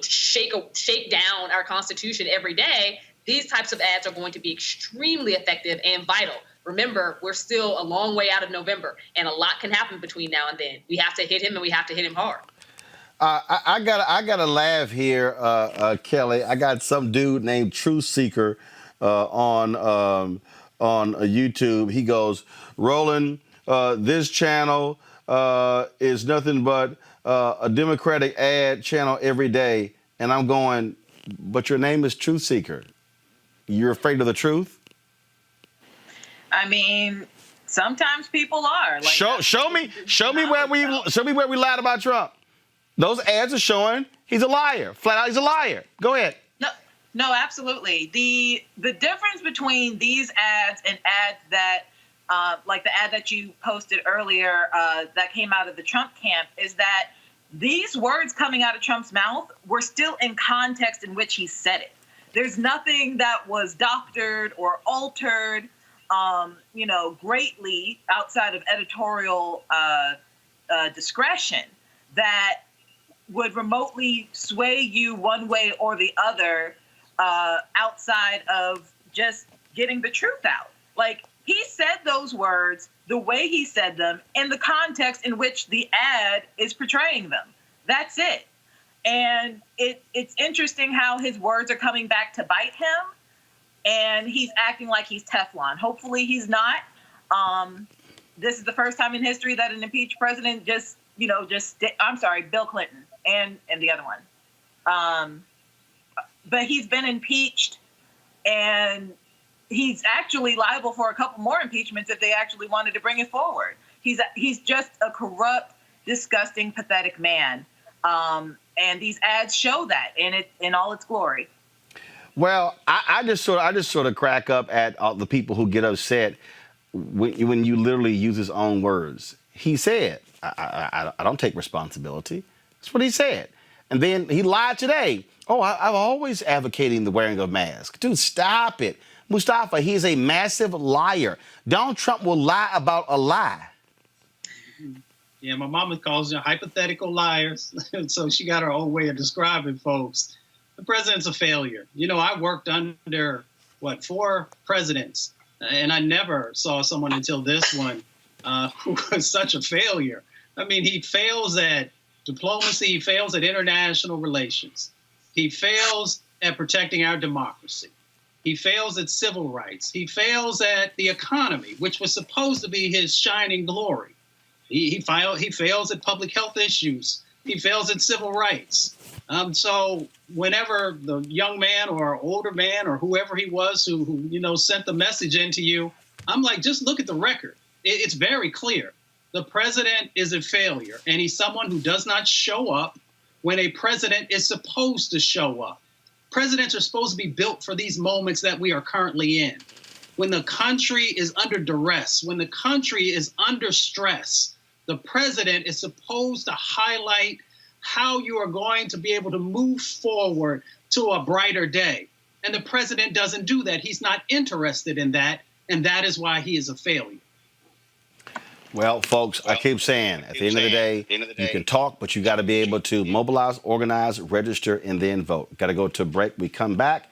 shake down our Constitution every day, these types of ads are going to be extremely effective and vital. Remember, we're still a long way out of November, and a lot can happen between now and then. We have to hit him, and we have to hit him hard. I got a laugh here, Kelly. I got some dude named Truth Seeker on YouTube. He goes, Roland, this channel is nothing but a Democratic ad channel every day. And I'm going, but your name is Truth Seeker. You're afraid of the truth? I mean, sometimes people are. Like, show me where we lied about Trump. Those ads are showing he's a liar. Flat out, he's a liar. Go ahead. No, absolutely. The difference between these ads and ads that, like the ad that you posted earlier that came out of the Trump camp, is that these words coming out of Trump's mouth were still in context in which he said it. There's nothing that was doctored or altered, greatly outside of editorial discretion that would remotely sway you one way or the other outside of just getting the truth out. Like, he said those words the way he said them in the context in which the ad is portraying them. That's it. And it's interesting how his words are coming back to bite him, and he's acting like he's Teflon. Hopefully he's not. This is the first time in history that an impeached president I'm sorry, Bill Clinton and the other one. But he's been impeached, and he's actually liable for a couple more impeachments if they actually wanted to bring it forward. He's just a corrupt, disgusting, pathetic man. And these ads show that in all its glory. Well, I just sort of crack up at the people who get upset when you literally use his own words. He said, I don't take responsibility. That's what he said. And then he lied today. Oh, I'm always advocating the wearing of masks. Dude, stop it. Mustafa, he's a massive liar. Donald Trump will lie about a lie. Yeah, my mama calls them hypothetical liars. So she got her own way of describing folks. The president's a failure. I worked under, 4 presidents, and I never saw someone until this one who was such a failure. I mean, he fails at diplomacy. He fails at international relations. He fails at protecting our democracy. He fails at civil rights. He fails at the economy, which was supposed to be his shining glory. He fails at public health issues. He fails at civil rights. So whenever the young man or older man or whoever he was who sent the message into you, I'm like, just look at the record. It's very clear. The president is a failure, and he's someone who does not show up when a president is supposed to show up. Presidents are supposed to be built for these moments that we are currently in. When the country is under duress, when the country is under stress, the president is supposed to highlight how you are going to be able to move forward to a brighter day. And the president doesn't do that. He's not interested in that. And that is why he is a failure. Well, folks, I keep saying, at the end of the day, you can talk, but you got to be able to mobilize, organize, register, and then vote. Got to go to a break. We come back.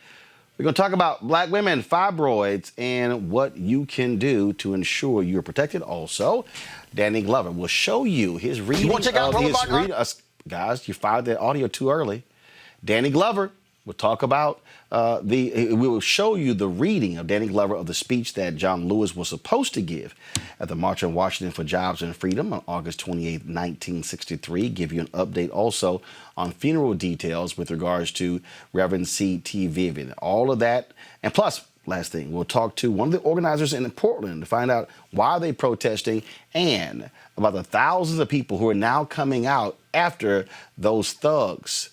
We're going to talk about black women, fibroids, and what you can do to ensure you're protected. Also, Danny Glover will show you his reading. You want to check out Roland? Guys, you fired that audio too early. Danny Glover will talk about we will show you the reading of Danny Glover of the speech that John Lewis was supposed to give at the March on Washington for Jobs and Freedom on August 28, 1963. Give you an update also on funeral details with regards to Reverend C.T. Vivian. All of that. And plus, last thing, we'll talk to one of the organizers in Portland to find out why they're protesting and about the thousands of people who are now coming out after those thugs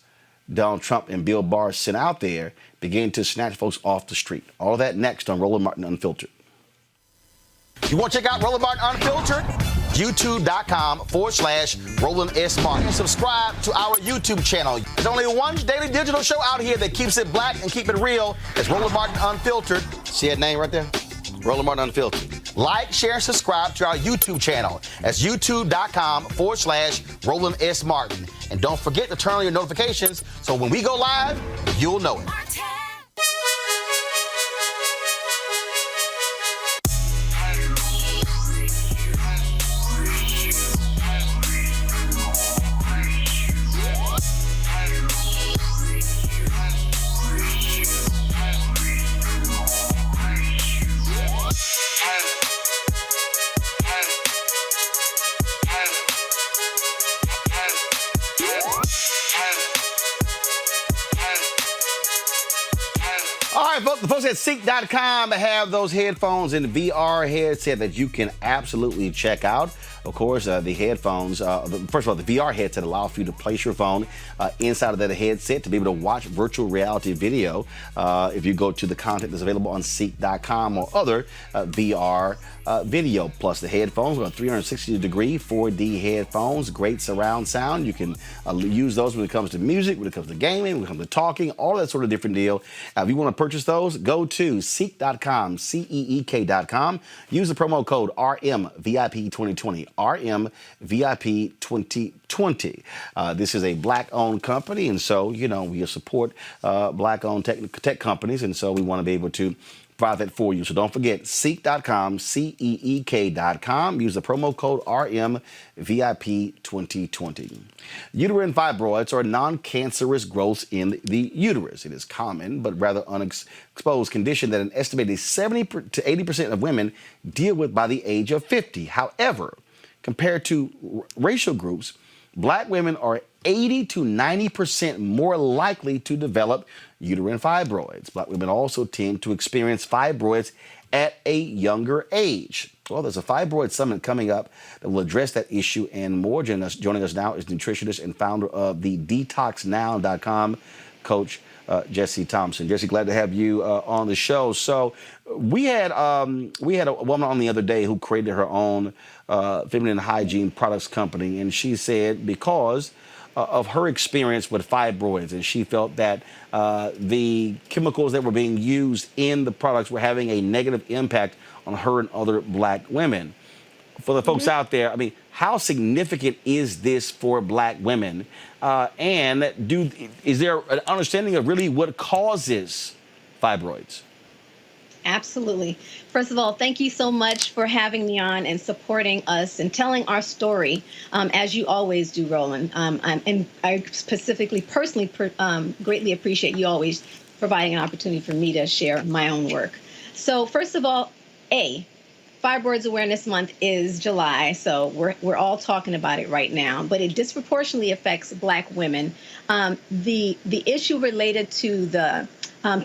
Donald Trump and Bill Barr sent out there begin to snatch folks off the street. All of that next on Roland Martin Unfiltered. You want to check out Roland Martin Unfiltered? YouTube.com/Roland S. Martin. And subscribe to our YouTube channel. There's only one daily digital show out here that keeps it black and keep it real. It's Roland Martin Unfiltered. See that name right there? Roland Martin Unfiltered. Like, share, and subscribe to our YouTube channel. That's youtube.com/Roland S. Martin. And don't forget to turn on your notifications so when we go live, you'll know it. The folks at Ceek.com have those headphones and VR headset that you can absolutely check out. Of course, the headphones, first of all, the VR headset allows for you to place your phone inside of that headset to be able to watch virtual reality video if you go to the content that's available on Ceek.com or other VR video. Plus, the headphones are 360-degree 4D headphones, great surround sound. You can use those when it comes to music, when it comes to gaming, when it comes to talking, all that sort of different deal. If you want to purchase those, go to Ceek.com, CEEK.com. Use the promo code RMVIP2020. RMVIP 2020. This is a black-owned company, and so, you know, we support black-owned tech companies, and so we want to be able to provide that for you. So don't forget, Ceek.com, CEEK.com. Use the promo code RMVIP 2020. Uterine fibroids are non-cancerous growths in the uterus. It is common, but rather unexposed condition that an estimated 70 to 80% of women deal with by the age of 50. However, compared to racial groups, black women are 80 to 90% more likely to develop uterine fibroids. Black women also tend to experience fibroids at a younger age. Well, there's a fibroid summit coming up that will address that issue and more. Joining us now is nutritionist and founder of the DetoxNow.com, Coach Jesse Thompson. Jesse, glad to have you on the show. So we had a woman on the other day who created her own feminine hygiene products company, and she said because of her experience with fibroids, and she felt that the chemicals that were being used in the products were having a negative impact on her and other black women. For the folks out there, I mean, how significant is this for black women? And is there an understanding of really what causes fibroids? Absolutely. First of all, thank you so much for having me on and supporting us and telling our story, as you always do, Roland. And I personally, greatly appreciate you always providing an opportunity for me to share my own work. So first of all, Fibroids Awareness Month is July, so we're all talking about it right now, but it disproportionately affects black women. The issue related to the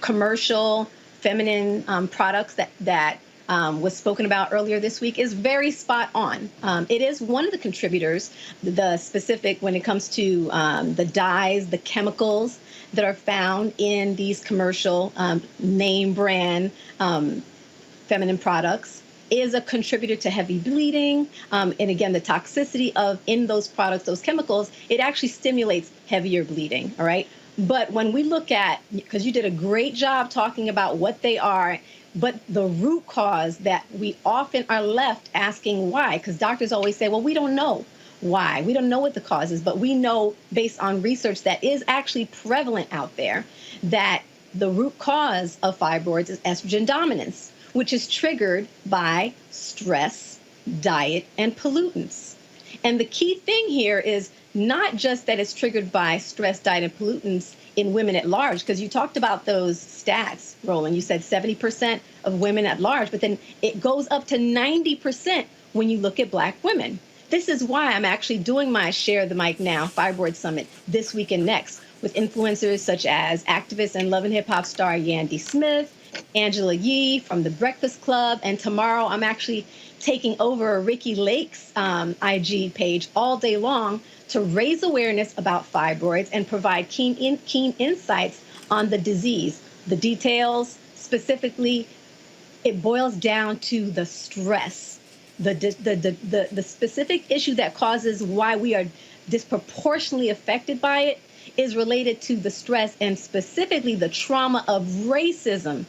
commercial feminine products that was spoken about earlier this week is very spot on. It is one of the contributors, the specific when it comes to the dyes, the chemicals that are found in these commercial name brand feminine products. is a contributor to heavy bleeding. And again, the toxicity of in those products, those chemicals, it actually stimulates heavier bleeding, all right? But when we look at, because you did a great job talking about what they are, but the root cause that we often are left asking why, because doctors always say, well, we don't know why. We don't know what the cause is, but we know based on research that is actually prevalent out there that the root cause of fibroids is estrogen dominance, which is triggered by stress, diet, and pollutants. And the key thing here is not just that it's triggered by stress, diet, and pollutants in women at large, because you talked about those stats, Roland. You said 70% of women at large, but then it goes up to 90% when you look at Black women. This is why I'm actually doing my Share the Mic Now Fibroid Summit this week and next with influencers such as activist and Love and Hip Hop star Yandy Smith, Angela Yee from The Breakfast Club, and tomorrow I'm actually taking over Ricky Lake's IG page all day long to raise awareness about fibroids and provide keen insights on the disease. The details, specifically, it boils down to the stress, the specific issue that causes why we are disproportionately affected by it is related to the stress and specifically the trauma of racism.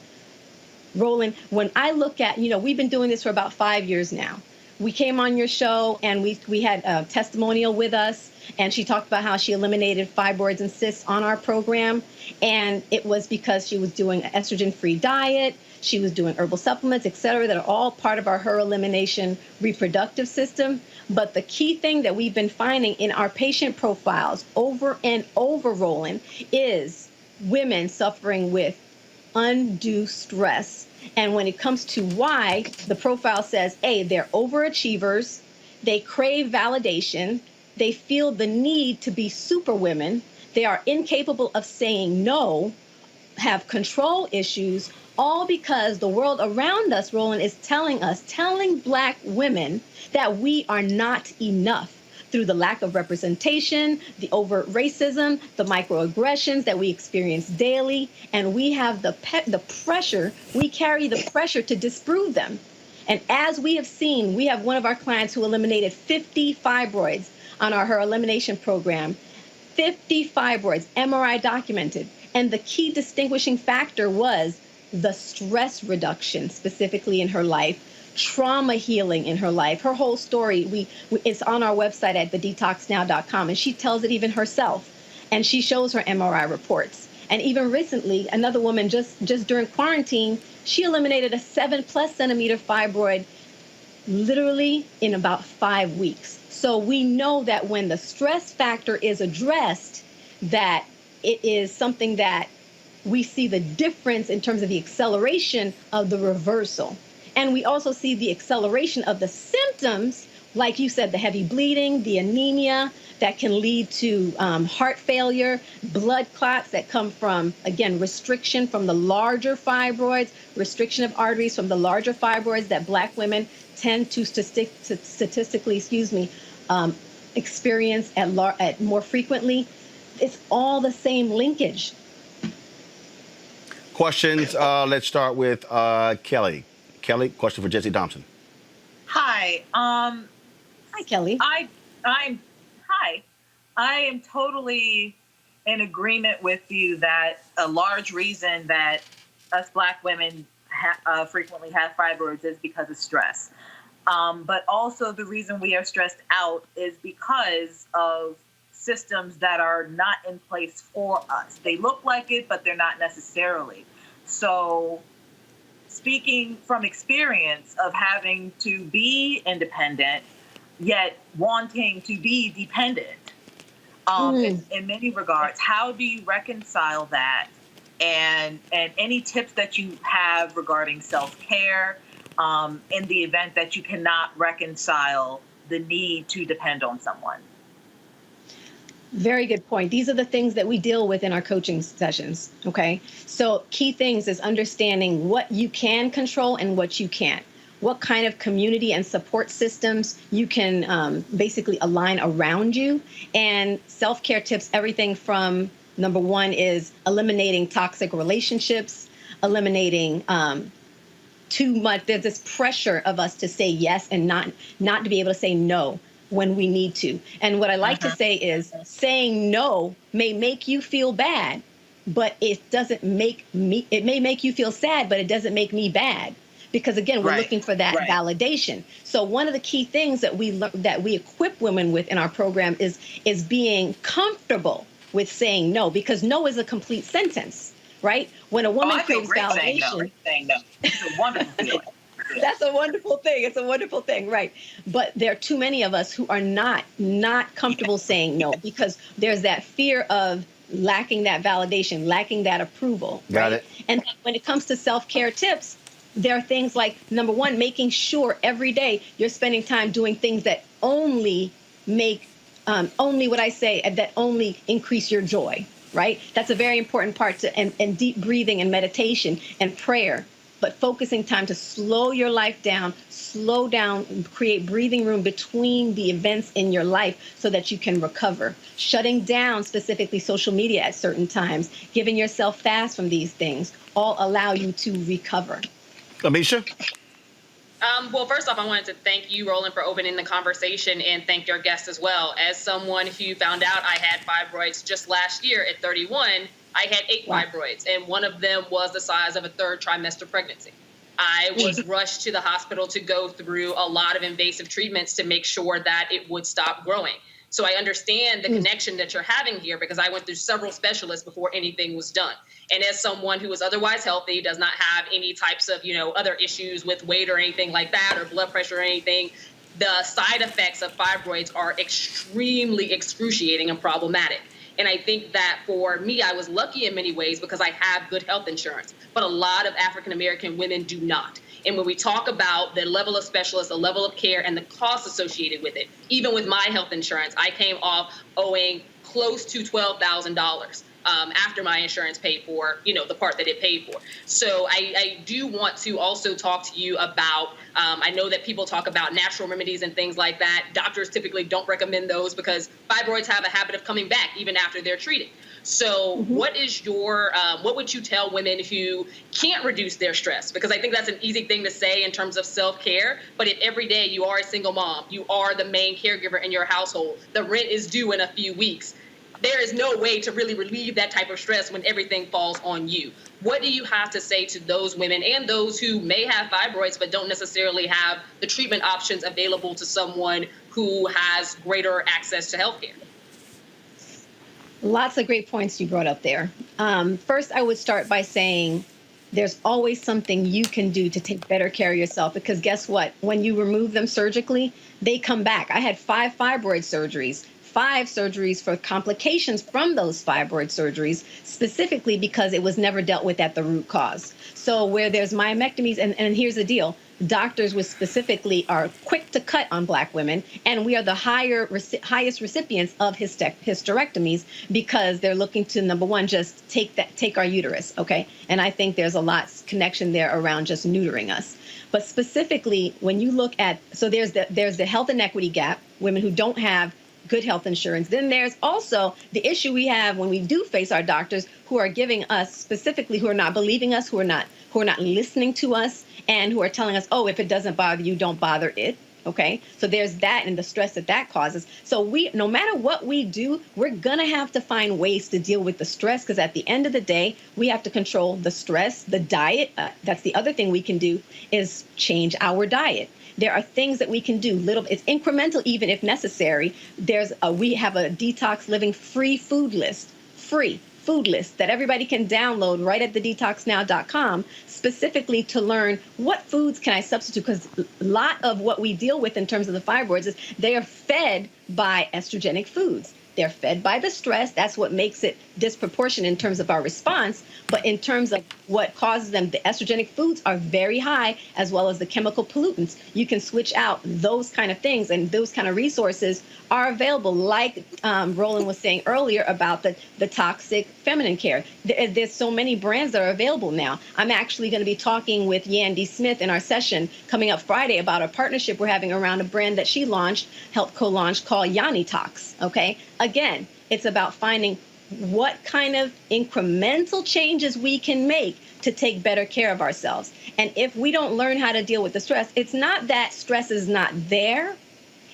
Roland, when I look at, we've been doing this for about 5 years now. We came on your show and we had a testimonial with us, and she talked about how she eliminated fibroids and cysts on our program. And it was because she was doing an estrogen-free diet. She was doing herbal supplements, et cetera, that are all part of her elimination reproductive system. But the key thing that we've been finding in our patient profiles over and over, Roland, is women suffering with undue stress. And when it comes to why, the profile says, A, they're overachievers, they crave validation, they feel the need to be superwomen, they are incapable of saying no, have control issues, all because the world around us, Roland, is telling Black women that we are not enough through the lack of representation, the overt racism, the microaggressions that we experience daily, and we have the pressure, we carry the pressure to disprove them. And as we have seen, we have one of our clients who eliminated 50 fibroids on her elimination program, 50 fibroids, MRI documented. And the key distinguishing factor was the stress reduction, specifically in her life, trauma healing in her life. Her whole story, it's on our website at thedetoxnow.com, and she tells it even herself. And she shows her MRI reports. And even recently, another woman just during quarantine, she eliminated a 7+ centimeter fibroid literally in about 5 weeks. So we know that when the stress factor is addressed, that it is something that we see the difference in terms of the acceleration of the reversal. And we also see the acceleration of the symptoms, like you said, the heavy bleeding, the anemia that can lead to heart failure, blood clots that come from, again, restriction from the larger fibroids, restriction of arteries from the larger fibroids that Black women tend to statistically, experience at more frequently. It's all the same linkage. Questions. Let's start with Kelly. Kelly, question for Jesse Thompson. Hi. Hi, Kelly. I am totally in agreement with you that a large reason that us Black women frequently have fibroids is because of stress. But also the reason we are stressed out is because of systems that are not in place for us. They look like it, but they're not necessarily. So speaking from experience of having to be independent, yet wanting to be dependent in many regards, how do you reconcile that? And any tips that you have regarding self-care in the event that you cannot reconcile the need to depend on someone? Very good point. These are the things that we deal with in our coaching sessions, okay? So key things is understanding what you can control and what you can't. What kind of community and support systems you can basically align around you. And self-care tips, everything from number one is eliminating toxic relationships, eliminating too much. There's this pressure of us to say yes and not to be able to say no when we need to. And what I like to say is saying no may make you feel bad, but it doesn't make me, it may make you feel sad, but it doesn't make me bad. Because again, we're looking for that validation. So one of the key things that we equip women with in our program is being comfortable with saying no, because no is a complete sentence, right? When a woman craves validation, saying no. It's a wonderful feeling. That's a wonderful thing. It's a wonderful thing, right? But there are too many of us who are not comfortable saying no, because there's that fear of lacking that validation, lacking that approval. Got it. And when it comes to self-care tips, there are things like, number one, making sure every day you're spending time doing things that only make, that only increase your joy, right? That's a very important part and deep breathing and meditation and prayer, but focusing time to slow your life down, slow down, create breathing room between the events in your life so that you can recover. Shutting down specifically social media at certain times, giving yourself fast from these things, all allow you to recover. Amisha? Well, first off, I wanted to thank you, Roland, for opening the conversation, and thank your guests as well. As someone who found out I had fibroids just last year at 31, I had 8 fibroids, and one of them was the size of a 3rd trimester pregnancy. I was rushed to the hospital to go through a lot of invasive treatments to make sure that it would stop growing. So I understand the connection that you're having here, because I went through several specialists before anything was done. And as someone who is otherwise healthy, does not have any types of, other issues with weight or anything like that, or blood pressure or anything, the side effects of fibroids are extremely excruciating and problematic. And I think that for me, I was lucky in many ways because I have good health insurance, but a lot of African-American women do not. And when we talk about the level of specialists, the level of care, and the costs associated with it, even with my health insurance, I came off owing close to $12,000 after my insurance paid for, the part that it paid for. So I do want to also talk to you about, I know that people talk about natural remedies and things like that. Doctors typically don't recommend those because fibroids have a habit of coming back even after they're treated. So what is your, what would you tell women who can't reduce their stress? Because I think that's an easy thing to say in terms of self-care. But if every day you are a single mom, you are the main caregiver in your household, the rent is due in a few weeks, there is no way to really relieve that type of stress when everything falls on you. What do you have to say to those women and those who may have fibroids but don't necessarily have the treatment options available to someone who has greater access to healthcare? Lots of great points you brought up there. First, I would start by saying there's always something you can do to take better care of yourself, because guess what? When you remove them surgically, they come back. I had 5 fibroid surgeries, 5 surgeries for complications from those fibroid surgeries, specifically because it was never dealt with at the root cause. So where there's myomectomies, and here's the deal, doctors with specifically are quick to cut on Black women, and we are the highest recipients of hysterectomies because they're looking to, number one, just take our uterus, okay? And I think there's a lot connection there around just neutering us. But specifically, when you look at, so there's the health inequity gap, women who don't have good health insurance. Then there's also the issue we have when we do face our doctors who are giving us, specifically, who are not believing us, who are not listening to us, and who are telling us, oh, if it doesn't bother you, don't bother it. Okay, so there's that and the stress that causes. So no matter what we do, we're gonna have to find ways to deal with the stress, because at the end of the day, we have to control the stress, the diet. That's the other thing we can do, is change our diet. There are things that we can do. It's incremental, even if necessary. We have a detox living free food list that everybody can download right at thedetoxnow.com, specifically to learn what foods can I substitute, because a lot of what we deal with in terms of the fibroids is they are fed by estrogenic foods. They're fed by the stress. That's what makes it disproportionate in terms of our response. But in terms of what causes them, the estrogenic foods are very high, as well as the chemical pollutants. You can switch out those kind of things, and those kind of resources are available, like Roland was saying earlier about the toxic feminine care. There's so many brands that are available now. I'm actually going to be talking with Yandy Smith in our session coming up Friday about a partnership we're having around a brand that she helped co-launch called Yanni Tox. Okay, again, it's about finding what kind of incremental changes we can make to take better care of ourselves. And if we don't learn how to deal with the stress, it's not that stress is not there.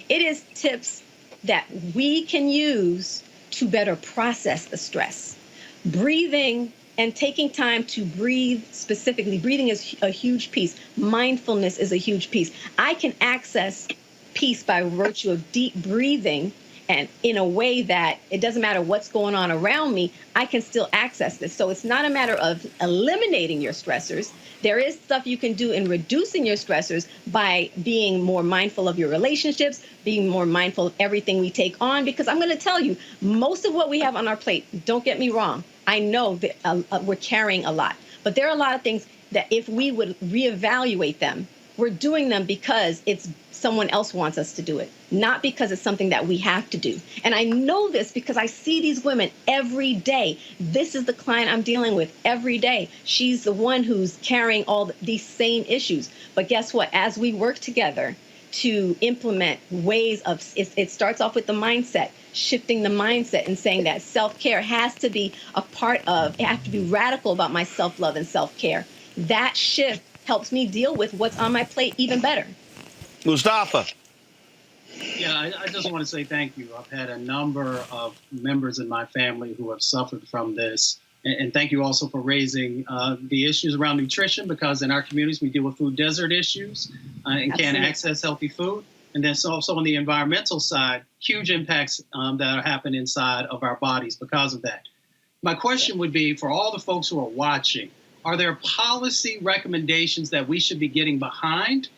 It is tips that we can use to better process the stress. Breathing and taking time to breathe specifically. Breathing is a huge piece. Mindfulness is a huge piece. I can access peace by virtue of deep breathing, and in a way that it doesn't matter what's going on around me, I can still access this. So it's not a matter of eliminating your stressors. There is stuff you can do in reducing your stressors by being more mindful of your relationships, being more mindful of everything we take on, because I'm going to tell you, most of what we have on our plate, don't get me wrong, I know that we're carrying a lot, but there are a lot of things that if we would reevaluate them, we're doing them because it's someone else wants us to do it, not because it's something that we have to do. And I know this because I see these women every day. This is the client I'm dealing with every day. She's the one who's carrying all these same issues. But guess what? As we work together to implement ways of, it starts off with the mindset, shifting the mindset and saying that self-care has to be a part of, I have to be radical about my self-love and self-care. That shift helps me deal with what's on my plate even better. Mustafa. Yeah, I just want to say thank you. I've had a number of members in my family who have suffered from this. And thank you also for raising the issues around nutrition, because in our communities we deal with food desert issues and can't access healthy food. And then also on the environmental side, huge impacts that happen inside of our bodies because of that. My question would be, for all the folks who are watching, are there policy recommendations that we should be getting behind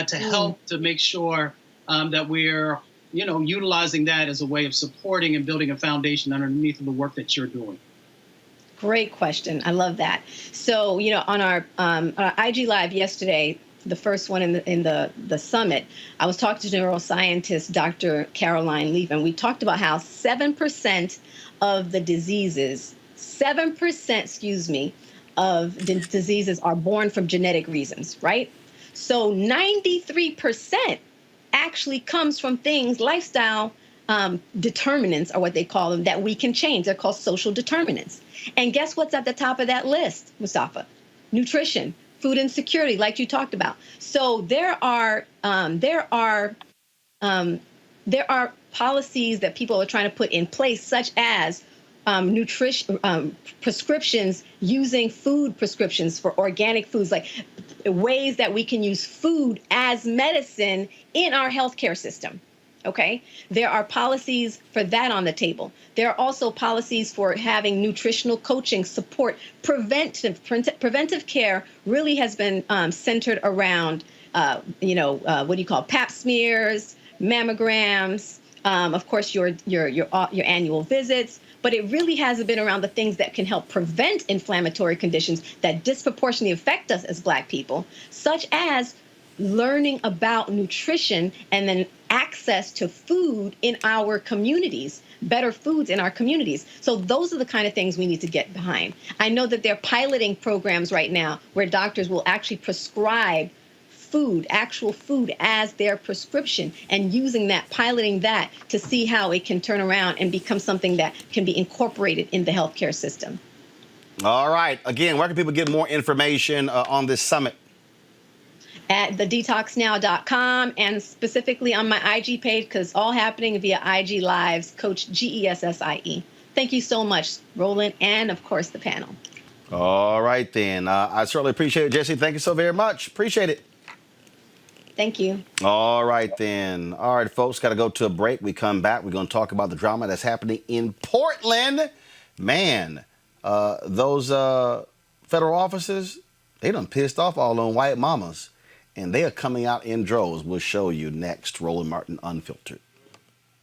to help to make sure that we're, utilizing that as a way of supporting and building a foundation underneath of the work that you're doing? Great question. I love that. So, on our IG Live yesterday, the first one in the summit, I was talking to neuroscientist Dr. Caroline Leaf, and we talked about how 7% of the diseases, 7%, of the diseases are born from genetic reasons, right? So 93% actually comes from things, lifestyle determinants are what they call them, that we can change. They're called social determinants. And guess what's at the top of that list, Mustafa? Nutrition, food insecurity, like you talked about. So there are policies that people are trying to put in place, such as nutrition prescriptions, using food prescriptions for organic foods, like ways that we can use food as medicine in our healthcare system. Okay, there are policies for that on the table. There are also policies for having nutritional coaching support. Preventive care really has been centered around, Pap smears, mammograms, of course, your annual visits. But it really hasn't been around the things that can help prevent inflammatory conditions that disproportionately affect us as Black people, such as learning about nutrition and then access to food in our communities, better foods in our communities. So those are the kind of things we need to get behind. I know that they're piloting programs right now where doctors will actually prescribe food, actual food, as their prescription, and using that, piloting that to see how it can turn around and become something that can be incorporated in the healthcare system. All right. Again, where can people get more information on this summit? At thedetoxnow.com, and specifically on my IG page, because it's all happening via IG Lives, Coach GESSIE. Thank you so much, Roland, and of course the panel. All right, then. I certainly appreciate it, Jesse. Thank you so very much. Appreciate it. Thank you. All right, then. All right, folks, got to go to a break. We come back. We're going to talk about the drama that's happening in Portland. Man, those federal officers, they done pissed off all on white mamas, and they are coming out in droves. We'll show you next. Roland Martin Unfiltered.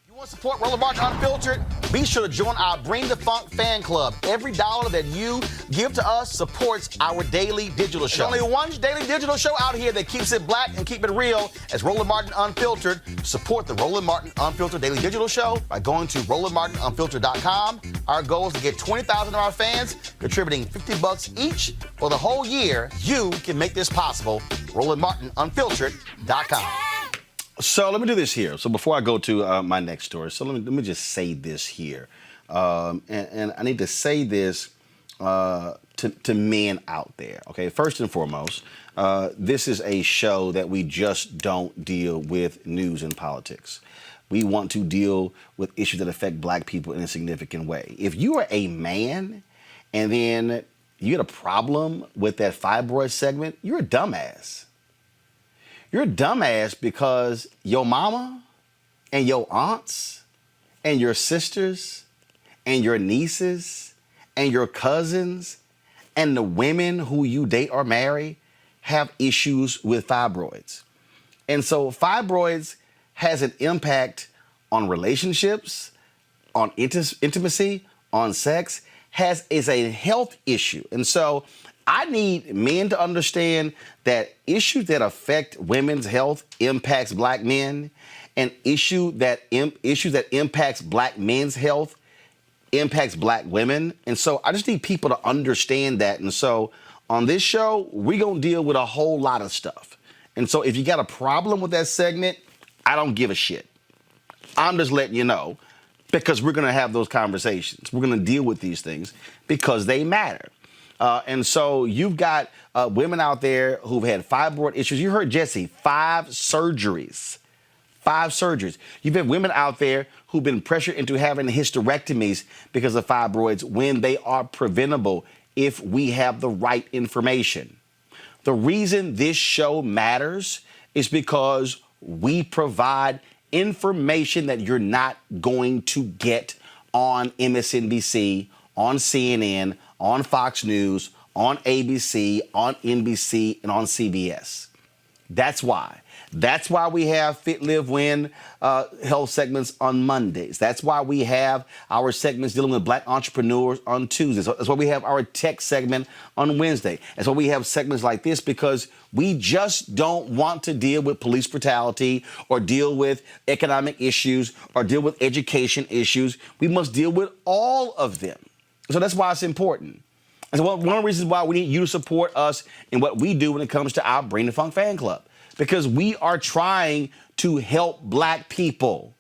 Want to support Roland Martin Unfiltered? Be sure to join our Bring the Funk fan club. Every dollar that you give to us supports our daily digital show. There's only one daily digital show out here that keeps it black and keep it real as Roland Martin Unfiltered. Support the Roland Martin Unfiltered daily digital show by going to RolandMartinUnfiltered.com. Our goal is to get 20,000 of our fans contributing $50 each for the whole year. You can make this possible. RolandMartinUnfiltered.com. So let me do this here. So before I go to my next story, so let me just say this here. And I need to say this to men out there. Okay, first and foremost, this is a show that we just don't deal with news and politics. We want to deal with issues that affect black people in a significant way. If you are a man and then you get a problem with that fibroid segment, you're a dumbass. You're a dumbass because your mama and your aunts and your sisters and your nieces and your cousins and the women who you date or marry have issues with fibroids. And so fibroids has an impact on relationships, on intimacy, on sex, is a health issue. And so I need men to understand that issues that affect women's health impacts black men, and issues that impacts black men's health impacts black women. And so I just need people to understand that. And so on this show, we're going to deal with a whole lot of stuff. And so if you got a problem with that segment, I don't give a shit. I'm just letting you know, because we're going to have those conversations. We're going to deal with these things because they matter. And so you've got women out there who've had fibroid issues. You heard Jesse, 5 surgeries. 5 surgeries. You've had women out there who've been pressured into having hysterectomies because of fibroids when they are preventable if we have the right information. The reason this show matters is because we provide information that you're not going to get on MSNBC, on CNN, on Fox News, on ABC, on NBC, and on CBS. That's why. That's why we have Fit, Live, Win health segments on Mondays. That's why we have our segments dealing with black entrepreneurs on Tuesdays. That's why we have our tech segment on Wednesday. That's why we have segments like this, because we just don't want to deal with police brutality or deal with economic issues or deal with education issues. We must deal with all of them. So that's why it's important. And so one of the reasons why we need you to support us in what we do when it comes to our Bring the Funk fan club. Because we are trying to help black people.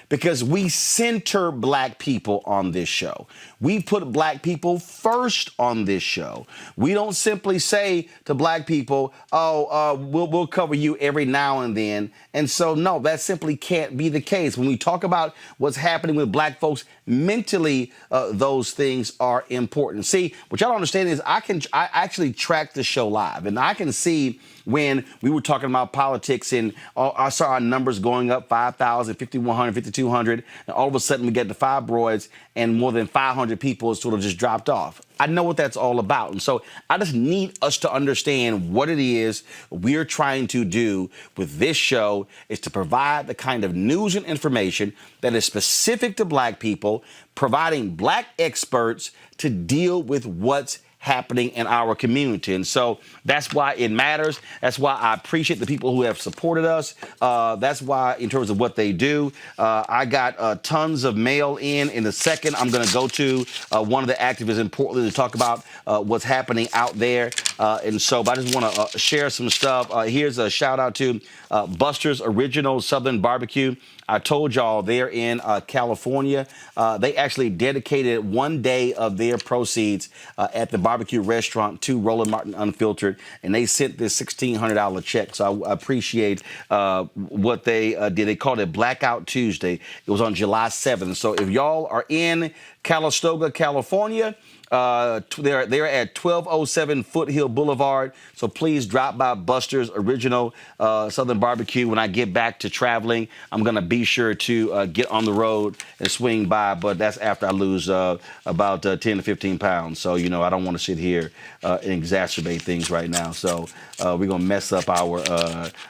Because we center black people on this show. We put black people first on this show. We don't simply say to black people, we'll cover you every now and then. And so, no, that simply can't be the case. When we talk about what's happening with black folks mentally, those things are important. See, what y'all don't understand is I actually track the show live, and I can see when we were talking about politics and I saw our numbers going up 5,000, 5,100, 5,200, and all of a sudden we get to fibroids and more than 500 people sort of just dropped off. I know what that's all about. And so I just need us to understand what it is we're trying to do with this show is to provide the kind of news and information that is specific to black people, providing black experts to deal with what's happening in our community. And so that's why it matters. That's why I appreciate the people who have supported us. That's why, in terms of what they do, I got tons of mail in a second. I'm going to go to one of the activists in Portland to talk about what's happening out there. And so, but I just want to share some stuff. Here's a shout out to Buster's Original Southern Barbecue. I told y'all they're in California. They actually dedicated one day of their proceeds at the barbecue restaurant to Roland Martin Unfiltered, and they sent this $1,600 check. So I appreciate what they did. They called it Blackout Tuesday. It was on July 7th. So if y'all are in Calistoga, California, they're at 1207 Foothill Boulevard. So please drop by Buster's Original Southern Barbecue. When I get back to traveling, I'm going to be sure to get on the road and swing by. But that's after I lose about 10 to 15 pounds. So, you know, I don't want to sit here and exacerbate things right now. So we're going to mess up our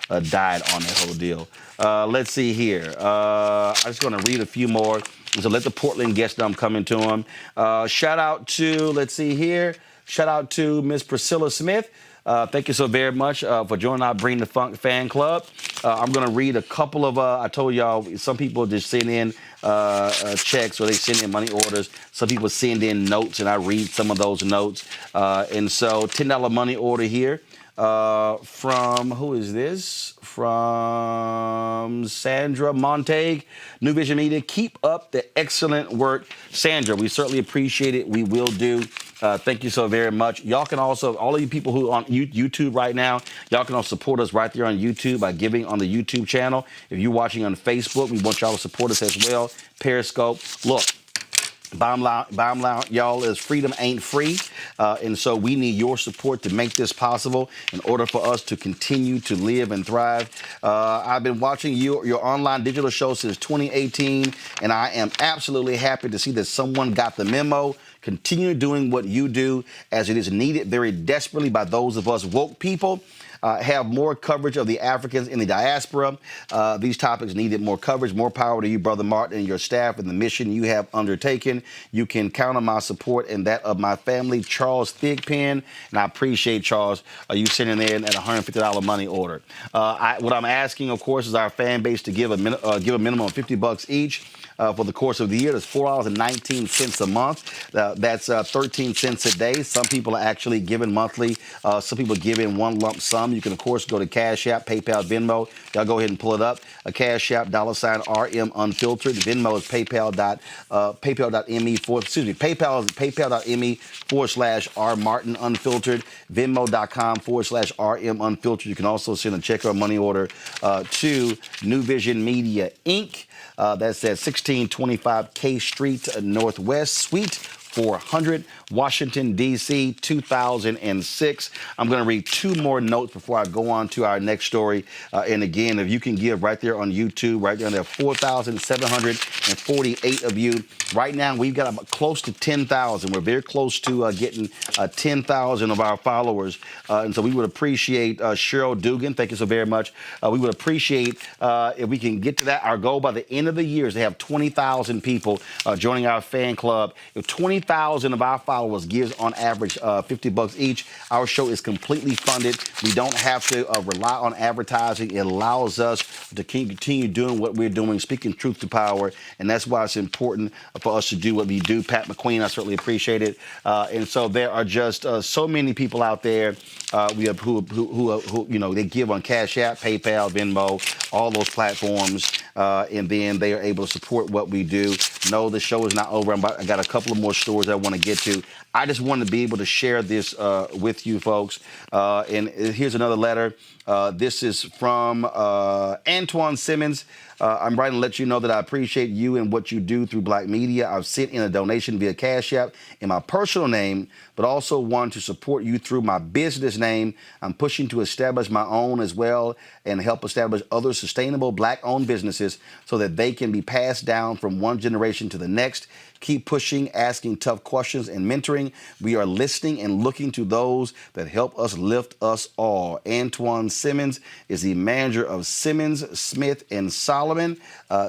diet on that whole deal. Let's see here. I'm just going to read a few more. So let the Portland guests know I'm coming to them. Shout out to, let's see here. Shout out to Miss Priscilla Smith. Thank you so very much for joining our Bring the Funk fan club. I'm going to read a couple of, I told y'all, some people just send in checks or they send in money orders. Some people send in notes and I read some of those notes. And so $10 money order here. From, who is this? From Sandra Montague, New Vision Media. Keep up the excellent work. Sandra, we certainly appreciate it. We will do. Thank you so very much. Y'all can also, all of you people who are on YouTube right now, y'all can also support us right there on YouTube by giving on the YouTube channel. If you're watching on Facebook, we want y'all to support us as well. Periscope. Look. Bottom line, y'all, is freedom ain't free. And so we need your support to make this possible in order for us to continue to live and thrive. I've been watching your online digital show since 2018, and I am absolutely happy to see that someone got the memo. Continue doing what you do, as it is needed very desperately by those of us woke people. Have more coverage of the Africans in the diaspora. These topics needed more coverage. More power to you, Brother Martin, and your staff and the mission you have undertaken. You can count on my support and that of my family, Charles Thigpen, and I appreciate, Charles, you sending in at $150 money order. What I'm asking, of course, is our fan base to give a minimum of $50 each. For the course of the year. That's $4.19 a month. That's 13 cents a day. Some people are actually giving monthly. Some people give in one lump sum. You can, of course, go to Cash App, PayPal, Venmo. Y'all go ahead and pull it up. Cash App, $RM Unfiltered. Venmo is paypal.me/R Martin Unfiltered. Venmo.com/RM Unfiltered. You can also send a check or money order to New Vision Media, Inc. That's at 1625 K Street Northwest, Suite 400, Washington, D.C., 2006. I'm going to read two more notes before I go on to our next story. And again, if you can give right there on YouTube, right there, there are 4,748 of you. Right now, we've got about close to 10,000. We're very close to getting 10,000 of our followers. And so we would appreciate Cheryl Dugan. Thank you so very much. We would appreciate if we can get to that. Our goal by the end of the year is to have 20,000 people joining our fan club. If 20,000 of our followers gives on average $50 each, our show is completely funded. We don't have to rely on advertising. It allows us to continue doing what we're doing, speaking truth to power. And that's why it's important for us to do what we do. Pat McQueen, I certainly appreciate it. And so there are just so many people out there we have who they give on Cash App, PayPal, Venmo, all those platforms, and then they are able to support what we do. No, the show is not over. I got a couple of more stories I want to get to. I just want to be able to share this with you folks. And here's another letter. This is from Antoine Simmons. I'm writing to let you know that I appreciate you and what you do through Black media. I've sent in a donation via Cash App in my personal name, but also want to support you through my business name. I'm pushing to establish my own as well and help establish other sustainable Black-owned businesses so that they can be passed down from one generation to the next. Keep pushing, asking tough questions, and mentoring. We are listening and looking to those that help us lift us all. Antoine Simmons is the manager of Simmons, Smith, and Solomon.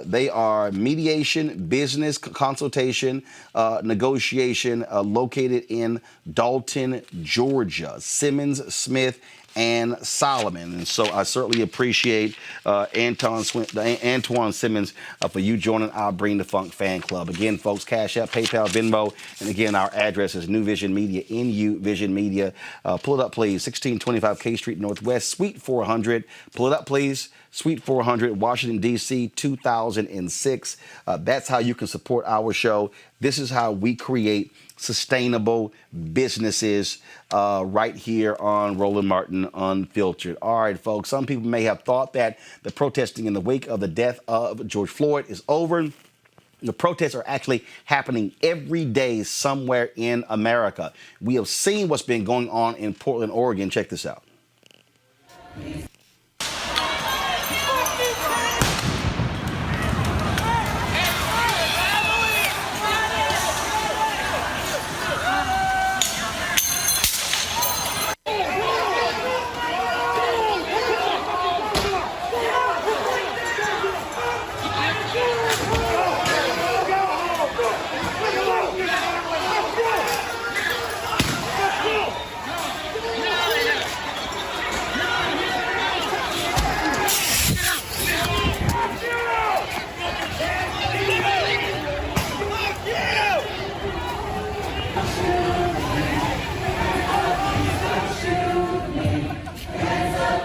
They are mediation, business consultation, negotiation located in Dalton, Georgia. Simmons, Smith, and Solomon. And so I certainly appreciate Antoine Simmons for you joining our Bring the Funk fan club. Again, folks, Cash App, PayPal, Venmo, and again, our address is New Vision Media, NU Vision Media. Pull it up, please. 1625 K Street Northwest, Suite 400. Pull it up, please. Suite 400, Washington, D.C., 2006. That's how you can support our show. This is how we create sustainable businesses right here on Roland Martin Unfiltered. All right, folks, some people may have thought that the protesting in the wake of the death of George Floyd is over. The protests are actually happening every day somewhere in America. We have seen what's been going on in Portland, Oregon. Check this out.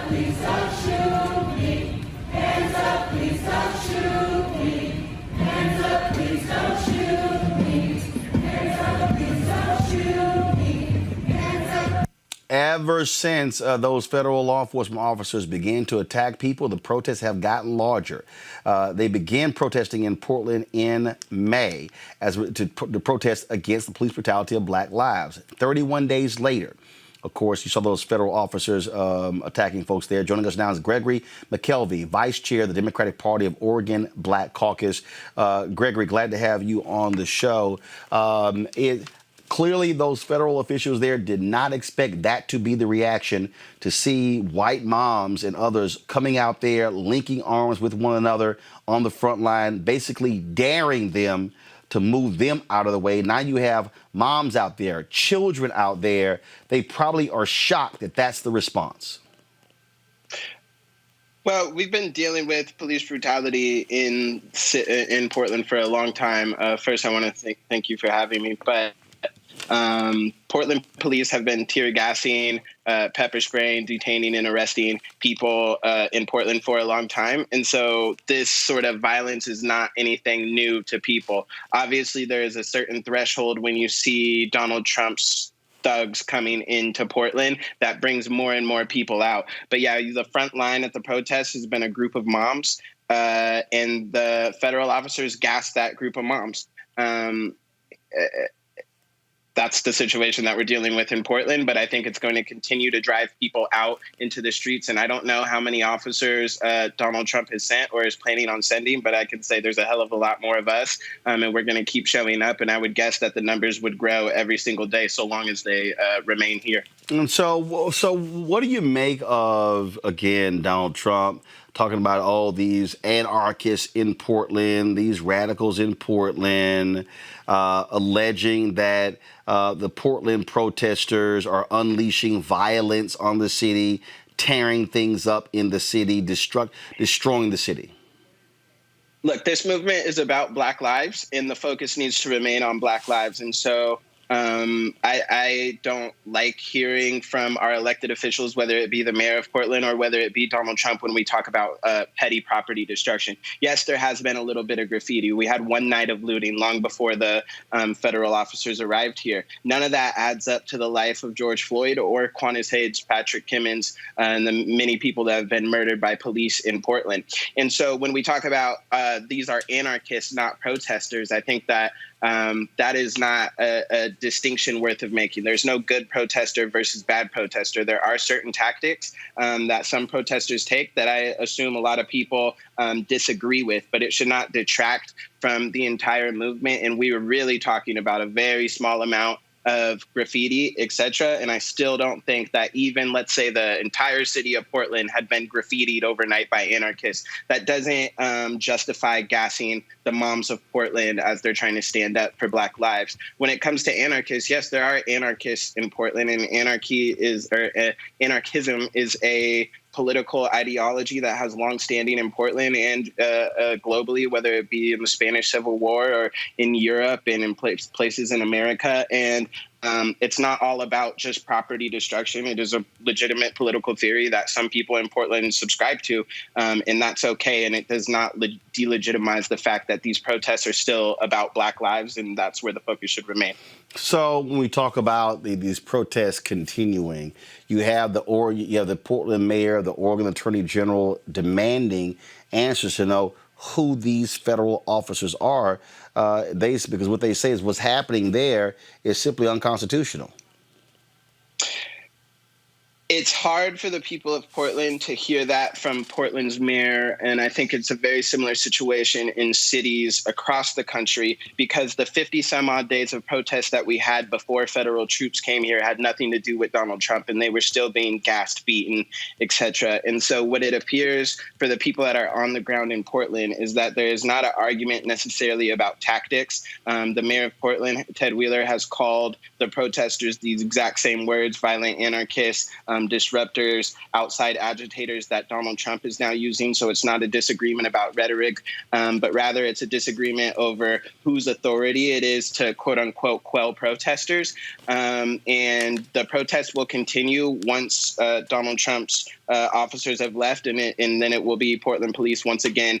up, please don't shoot me. Hands up, please don't shoot me. Hands up, please don't shoot me. Hands up, please don't shoot me. Hands up. Ever since those federal law enforcement officers began to attack people, the protests have gotten larger. They began protesting in Portland in May to protest against the police brutality of Black lives. 31 days later, of course, you saw those federal officers attacking folks there. Joining us now is Gregory McKelvey, Vice Chair of the Democratic Party of Oregon Black Caucus. Gregory, glad to have you on the show. Clearly, those federal officials there did not expect that to be the reaction, to see white moms and others coming out there, linking arms with one another on the front line, basically daring them to move them out of the way. Now you have moms out there, children out there. They probably are shocked that that's the response. Well, we've been dealing with police brutality in Portland for a long time. First, I want to thank you for having me. But Portland police have been tear gassing, pepper spraying, detaining and arresting people in Portland for a long time. And so this sort of violence is not anything new to people. Obviously, there is a certain threshold when you see Donald Trump's thugs coming into Portland that brings more and more people out. But yeah, the front line at the protest has been a group of moms, and the federal officers gassed that group of moms. That's the situation that we're dealing with in Portland, but I think it's going to continue to drive people out into the streets. And I don't know how many officers Donald Trump has sent or is planning on sending, but I can say there's a hell of a lot more of us, and we're going to keep showing up. And I would guess that the numbers would grow every single day so long as they remain here. And so what do you make of, again, Donald Trump talking about all these anarchists in Portland, these radicals in Portland, alleging that the Portland protesters are unleashing violence on the city, tearing things up in the city, destroying the city? Look, this movement is about Black lives, and the focus needs to remain on Black lives. And so I don't like hearing from our elected officials, whether it be the mayor of Portland or whether it be Donald Trump, when we talk about petty property destruction. Yes, there has been a little bit of graffiti. We had one night of looting long before the federal officers arrived here. None of that adds up to the life of George Floyd or Quantas Hayes, Patrick Kimmons, and the many people that have been murdered by police in Portland. And so when we talk about these are anarchists, not protesters, I think that that is not a distinction worth of making. There's no good protester versus bad protester. There are certain tactics that some protesters take that I assume a lot of people disagree with, but it should not detract from the entire movement. And we were really talking about a very small amount of graffiti, etc. And I still don't think that even, let's say, the entire city of Portland had been graffitied overnight by anarchists, that doesn't justify gassing the moms of Portland as they're trying to stand up for Black lives. When it comes to anarchists, yes, there are anarchists in Portland, and anarchism is a political ideology that has longstanding in Portland and globally, whether it be in the Spanish Civil War or in Europe and in places in America. And it's not all about just property destruction. It is a legitimate political theory that some people in Portland subscribe to, and that's okay. And it does not delegitimize the fact that these protests are still about Black lives, and that's where the focus should remain. So when we talk about these protests continuing, you have the Portland mayor, the Oregon Attorney General demanding answers to know who these federal officers are, because what they say is what's happening there is simply unconstitutional. It's hard for the people of Portland to hear that from Portland's mayor, and I think it's a very similar situation in cities across the country, because the 50-some-odd days of protests that we had before federal troops came here had nothing to do with Donald Trump, and they were still being gassed, beaten, etc. And so what it appears for the people that are on the ground in Portland is that there is not an argument necessarily about tactics. The mayor of Portland, Ted Wheeler, has called the protesters these exact same words: violent anarchists, disruptors, outside agitators that Donald Trump is now using. So it's not a disagreement about rhetoric, but rather it's a disagreement over whose authority it is to, quote unquote, quell protesters. And the protest will continue once Donald Trump's officers have left, and then it will be Portland police once again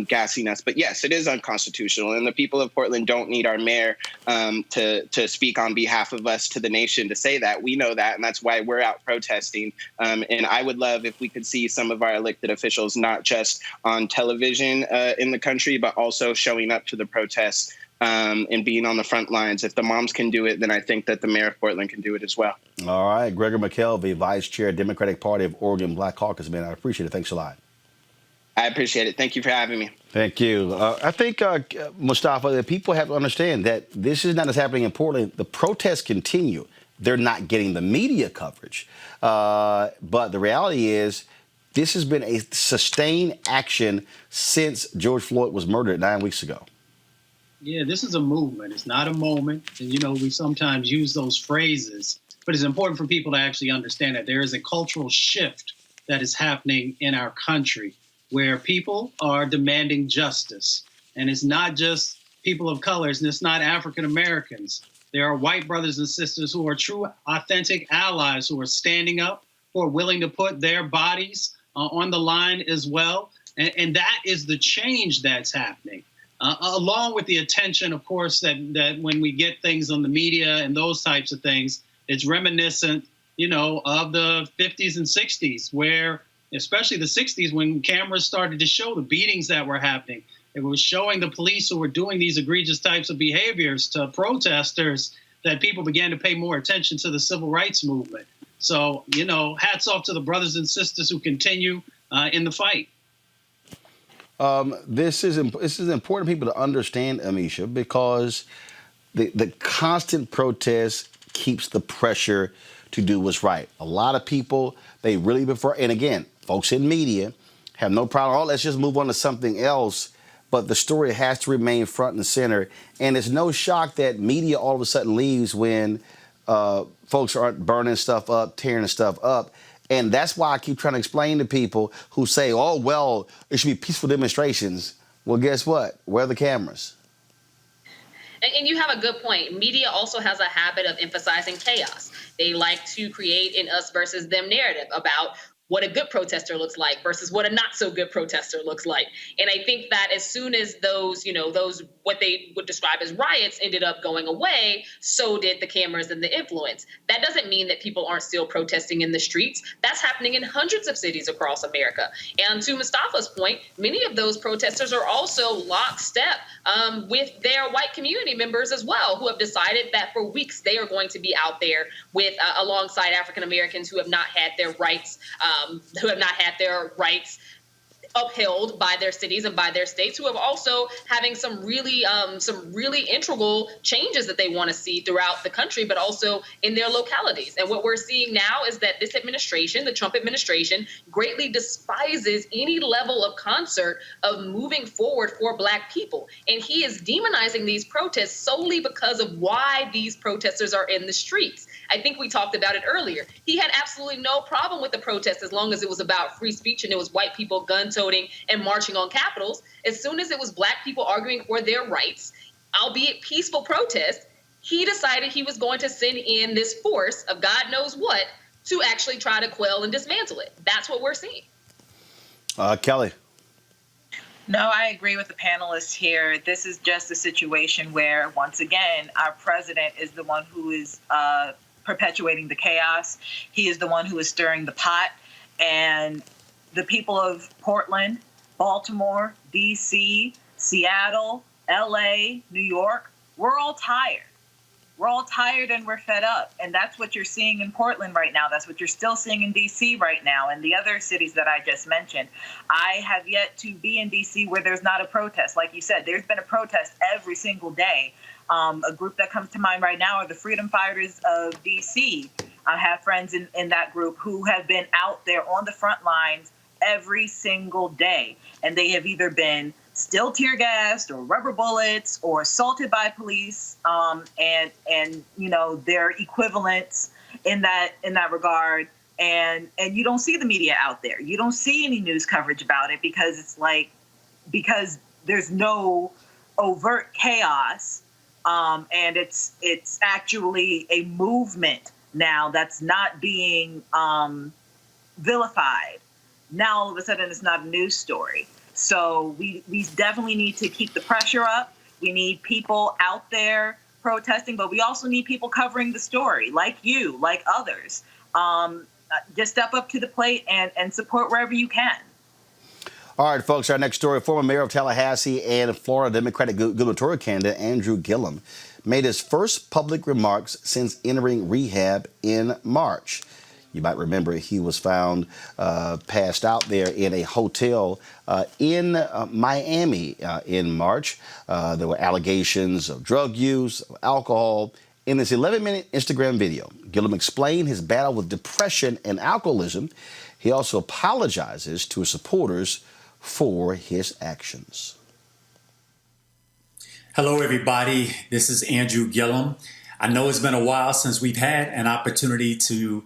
gassing us. But yes, it is unconstitutional, and the people of Portland don't need our mayor to speak on behalf of us to the nation to say that. We know that, and that's why we're out protesting. And I would love if we could see some of our elected officials not just on television in the country, but also showing up to the protests and being on the front lines. If the moms can do it, then I think that the mayor of Portland can do it as well. All right. Gregor McKelvey, Vice Chair, Democratic Party of Oregon Black Caucus. Man, I appreciate it. Thanks a lot. I appreciate it. Thank you for having me. Thank you. I think, Mustafa, that people have to understand that this is not just happening in Portland. The protests continue. They're not getting the media coverage. But the reality is this has been a sustained action since George Floyd was murdered 9 weeks ago. Yeah, this is a movement. It's not a moment. And, you know, we sometimes use those phrases, but it's important for people to actually understand that there is a cultural shift that is happening in our country where people are demanding justice. And it's not just people of colors, and it's not African Americans. There are white brothers and sisters who are true, authentic allies who are standing up, who are willing to put their bodies on the line as well. And that is the change that's happening. Along with the attention, of course, that when we get things on the media and those types of things, it's reminiscent, you know, of the 50s and 60s, where, especially the 60s, when cameras started to show the beatings that were happening. It was showing the police who were doing these egregious types of behaviors to protesters that people began to pay more attention to the civil rights movement. So, you know, hats off to the brothers and sisters who continue in the fight. This is important for people to understand, Amisha, because the constant protest keeps the pressure to do what's right. A lot of people, they really prefer, and again, folks in media have no problem. Oh, let's just move on to something else. But the story has to remain front and center. And it's no shock that media all of a sudden leaves when folks aren't burning stuff up, tearing stuff up. And that's why I keep trying to explain to people who say, oh, well, it should be peaceful demonstrations. Well, guess what? Where are the cameras? And you have a good point. Media also has a habit of emphasizing chaos. They like to create an us versus them narrative about what a good protester looks like versus what a not so good protester looks like. And I think that as soon as those, what they would describe as riots ended up going away, so did the cameras and the influence. That doesn't mean that people aren't still protesting in the streets. That's happening in hundreds of cities across America. And to Mustafa's point, many of those protesters are also lockstep with their white community members as well, who have decided that for weeks they are going to be out there with alongside African Americans who have not had their rights upheld by their cities and by their states, who have also having some really integral changes that they want to see throughout the country, but also in their localities. And what we're seeing now is that this administration, the Trump administration, greatly despises any level of concert of moving forward for Black people. And he is demonizing these protests solely because of why these protesters are in the streets. I think we talked about it earlier. He had absolutely no problem with the protest as long as it was about free speech and it was white people gun-toting and marching on capitals. As soon as it was Black people arguing for their rights, albeit peaceful protest, he decided he was going to send in this force of God knows what to actually try to quell and dismantle it. That's what we're seeing. Kelly. No, I agree with the panelists here. This is just a situation where, once again, our president is the one who is perpetuating the chaos. He is the one who is stirring the pot. And the people of Portland, Baltimore, D.C., Seattle, L.A., New York, we're all tired. We're all tired and we're fed up. And that's what you're seeing in Portland right now. That's what you're still seeing in D.C. right now and the other cities that I just mentioned. I have yet to be in D.C. where there's not a protest. Like you said, there's been a protest every single day. A group that comes to mind right now are the Freedom Fighters of D.C. I have friends in that group who have been out there on the front lines every single day. And they have either been still tear gassed or rubber bullets or assaulted by police and their equivalents in that regard and you don't see the media out there. You don't see any news coverage about it because there's no overt chaos, and it's actually a movement now that's not being vilified. Now all of a sudden it's not a news story. So we definitely need to keep the pressure up. We need people out there protesting, but we also need people covering the story, like you, like others. Just step up to the plate and support wherever you can. All right, folks, our next story. Former mayor of Tallahassee and Florida Democratic gubernatorial candidate Andrew Gillum made his first public remarks since entering rehab in March. You might remember he was found passed out there in a hotel in Miami in March. There were allegations of drug use, of alcohol. In this 11-minute Instagram video, Gillum explained his battle with depression and alcoholism. He also apologizes to his supporters for his actions. Hello, everybody. This is Andrew Gillum. I know it's been a while since we've had an opportunity to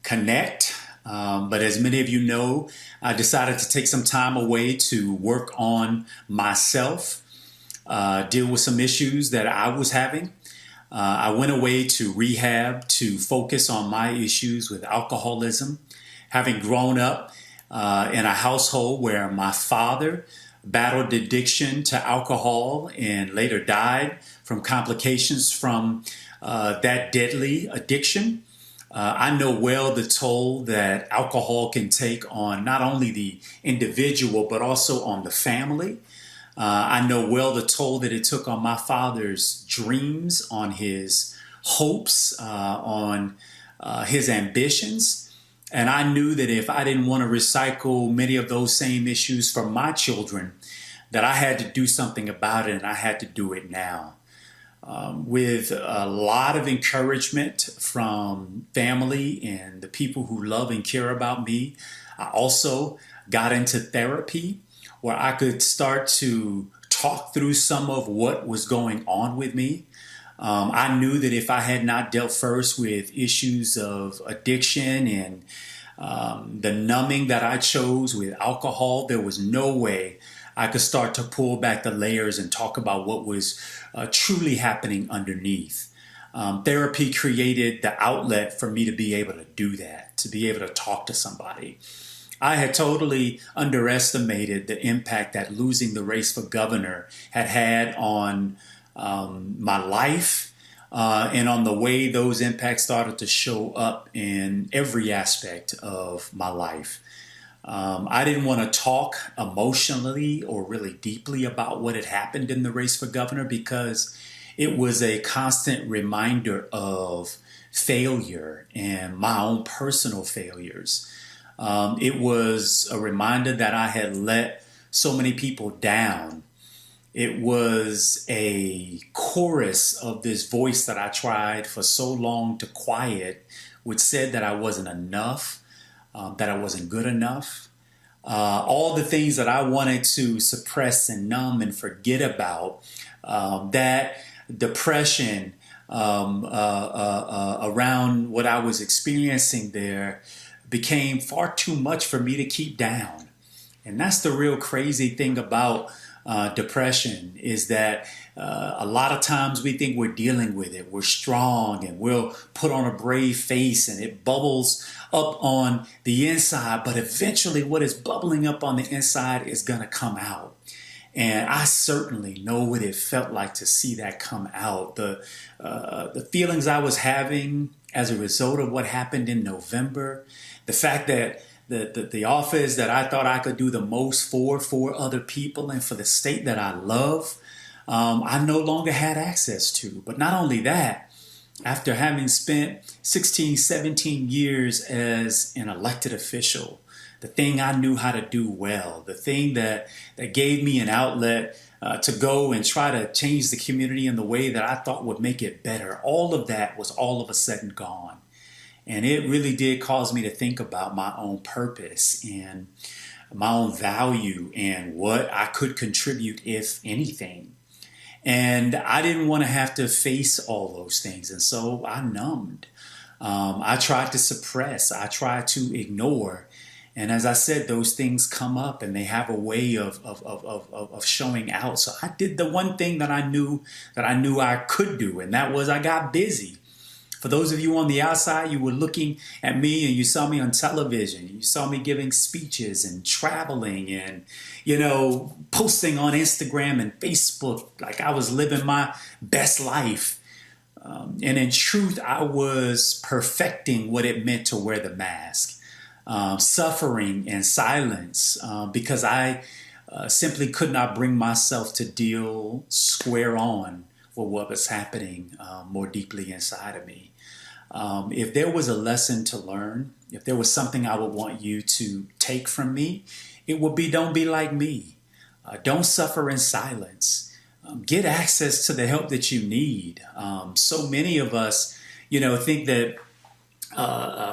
connect, but as many of you know, I decided to take some time away to work on myself, deal with some issues that I was having. I went away to rehab to focus on my issues with alcoholism, having grown up in a household where my father battled addiction to alcohol and later died from complications from that deadly addiction. I know well the toll that alcohol can take on not only the individual, but also on the family. I know well the toll that it took on my father's dreams, on his hopes, on his ambitions. And I knew that if I didn't want to recycle many of those same issues for my children, that I had to do something about it, and I had to do it now. With a lot of encouragement from family and the people who love and care about me, I also got into therapy where I could start to talk through some of what was going on with me. I knew that if I had not dealt first with issues of addiction and the numbing that I chose with alcohol, there was no way I could start to pull back the layers and talk about what was truly happening underneath. Therapy created the outlet for me to be able to do that, to be able to talk to somebody. I had totally underestimated the impact that losing the race for governor had on my life and on the way those impacts started to show up in every aspect of my life. I didn't want to talk emotionally or really deeply about what had happened in the race for governor because it was a constant reminder of failure and my own personal failures. It was a reminder that I had let so many people down. It was a chorus of this voice that I tried for so long to quiet, which said that I wasn't enough, that I wasn't good enough. All the things that I wanted to suppress and numb and forget about, that depression around what I was experiencing there became far too much for me to keep down. And that's the real crazy thing about depression is that a lot of times we think we're dealing with it. We're strong and we'll put on a brave face and it bubbles up on the inside. But eventually what is bubbling up on the inside is going to come out. And I certainly know what it felt like to see that come out. The feelings I was having as a result of what happened in November, the fact that the office that I thought I could do the most for other people and for the state that I love, I no longer had access to. But not only that, after having spent 16, 17 years as an elected official, the thing I knew how to do well, the thing that gave me an outlet to go and try to change the community in the way that I thought would make it better, all of that was all of a sudden gone. And it really did cause me to think about my own purpose and my own value and what I could contribute, if anything. And I didn't want to have to face all those things. And so I numbed. I tried to suppress. I tried to ignore. And as I said, those things come up and they have a way of showing out. So I did the one thing that I knew I could do, and that was I got busy. For those of you on the outside, you were looking at me and you saw me on television. You saw me giving speeches and traveling and, posting on Instagram and Facebook like I was living my best life. And in truth, I was perfecting what it meant to wear the mask. Suffering and silence because I simply could not bring myself to deal square on with what was happening more deeply inside of me. If there was a lesson to learn, if there was something I would want you to take from me, it would be don't be like me. Don't suffer in silence. Get access to the help that you need. So many of us, think that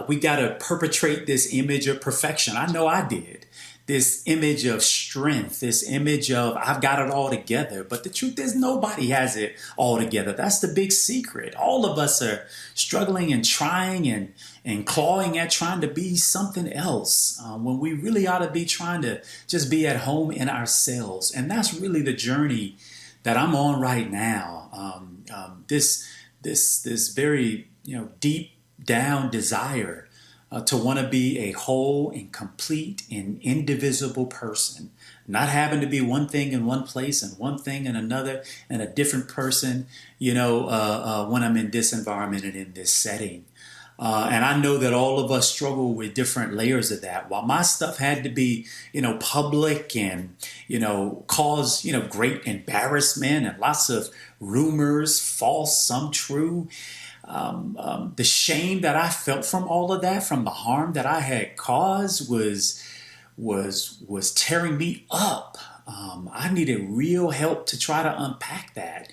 we got to perpetrate this image of perfection. I know I did. This image of strength, this image of I've got it all together. But the truth is nobody has it all together. That's the big secret. All of us are struggling and trying and clawing at trying to be something else when we really ought to be trying to just be at home in ourselves. And that's really the journey that I'm on right now. This very deep down desire to want to be a whole and complete and indivisible person, not having to be one thing in one place and one thing in another and a different person, when I'm in this environment and in this setting. And I know that all of us struggle with different layers of that. While my stuff had to be, public and, cause, great embarrassment and lots of rumors, false, some true. The shame that I felt from all of that, from the harm that I had caused was tearing me up. I needed real help to try to unpack that.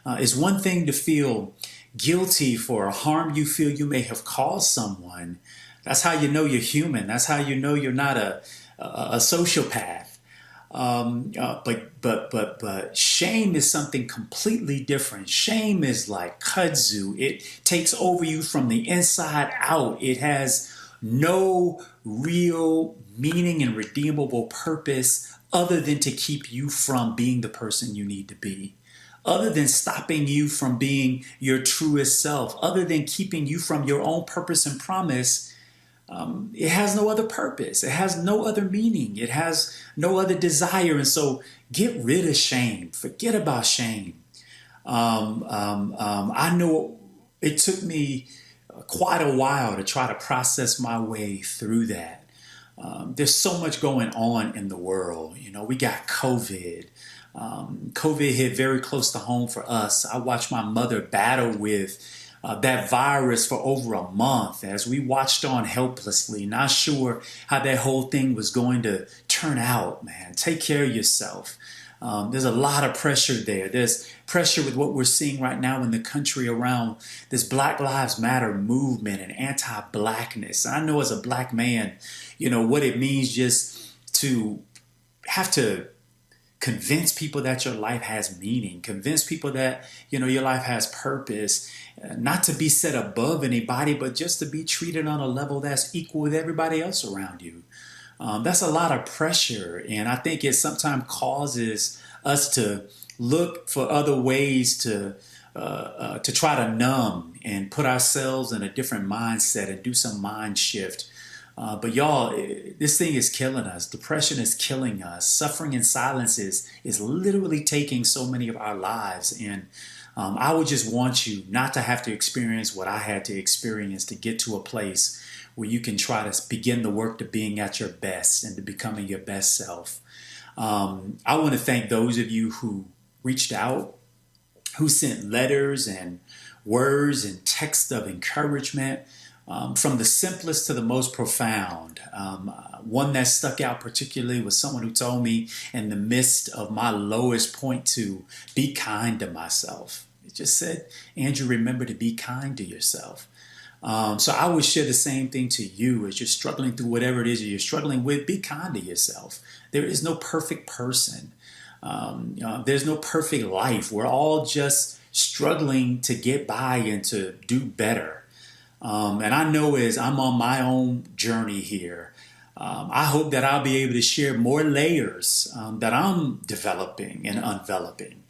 It's one thing to feel guilty for a harm you feel you may have caused someone. That's how you know you're human. That's how you know you're not a sociopath. But shame is something completely different. Shame is like kudzu. It takes over you from the inside out. It has no real meaning and redeemable purpose other than to keep you from being the person you need to be, other than stopping you from being your truest self, other than keeping you from your own purpose and promise. It has no other purpose. It has no other meaning. It has no other desire. And so get rid of shame. Forget about shame. I know it took me quite a while to try to process my way through that. There's so much going on in the world. We got COVID. COVID hit very close to home for us. I watched my mother battle with that virus for over a month as we watched on helplessly, not sure how that whole thing was going to turn out, man. Take care of yourself. There's a lot of pressure there. There's pressure with what we're seeing right now in the country around this Black Lives Matter movement and anti-Blackness. I know as a Black man, what it means just to have to convince people that your life has meaning, convince people that, your life has purpose, not to be set above anybody, but just to be treated on a level that's equal with everybody else around you. That's a lot of pressure. And I think it sometimes causes us to look for other ways to try to numb and put ourselves in a different mindset and do some mind shift. But y'all, this thing is killing us. Depression is killing us. Suffering in silence is literally taking so many of our lives. And I would just want you not to have to experience what I had to experience to get to a place where you can try to begin the work to being at your best and to becoming your best self. I want to thank those of you who reached out, who sent letters and words and texts of encouragement. From the simplest to the most profound. One that stuck out particularly was someone who told me in the midst of my lowest point to be kind to myself. It just said, Andrew, remember to be kind to yourself. So I would share the same thing to you as you're struggling through whatever it is that you're struggling with. Be kind to yourself. There is no perfect person. There's no perfect life. We're all just struggling to get by and to do better. And I know as I'm on my own journey here, I hope that I'll be able to share more layers that I'm developing and unveloping.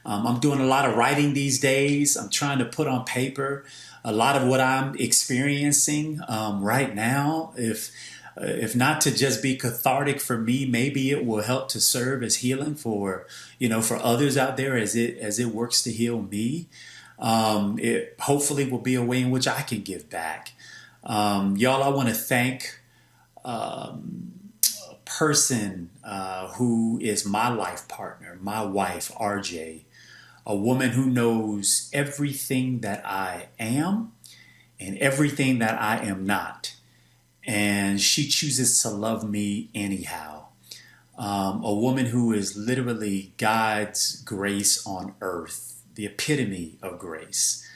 I'm doing a lot of writing these days. I'm trying to put on paper a lot of what I'm experiencing right now. If not to just be cathartic for me, maybe it will help to serve as healing for others out there as it works to heal me. It hopefully will be a way in which I can give back. Y'all, I want to thank a person who is my life partner, my wife, RJ, a woman who knows everything that I am and everything that I am not. And she chooses to love me anyhow. A woman who is literally God's grace on earth, the epitome of grace.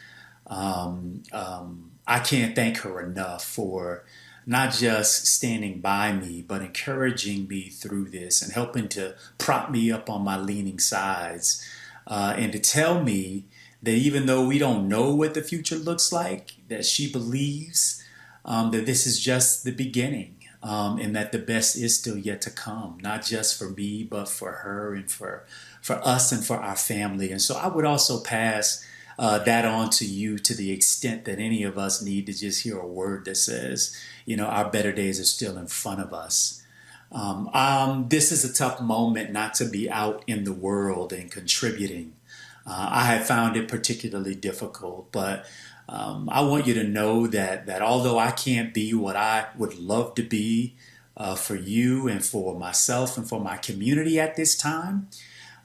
I can't thank her enough for not just standing by me, but encouraging me through this and helping to prop me up on my leaning sides, and to tell me that even though we don't know what the future looks like, that she believes that this is just the beginning, and that the best is still yet to come, not just for me, but for her and for us and for our family. And so I would also pass that on to you to the extent that any of us need to just hear a word that says, our better days are still in front of us. This is a tough moment not to be out in the world and contributing. I have found it particularly difficult, but I want you to know that although I can't be what I would love to be for you and for myself and for my community at this time,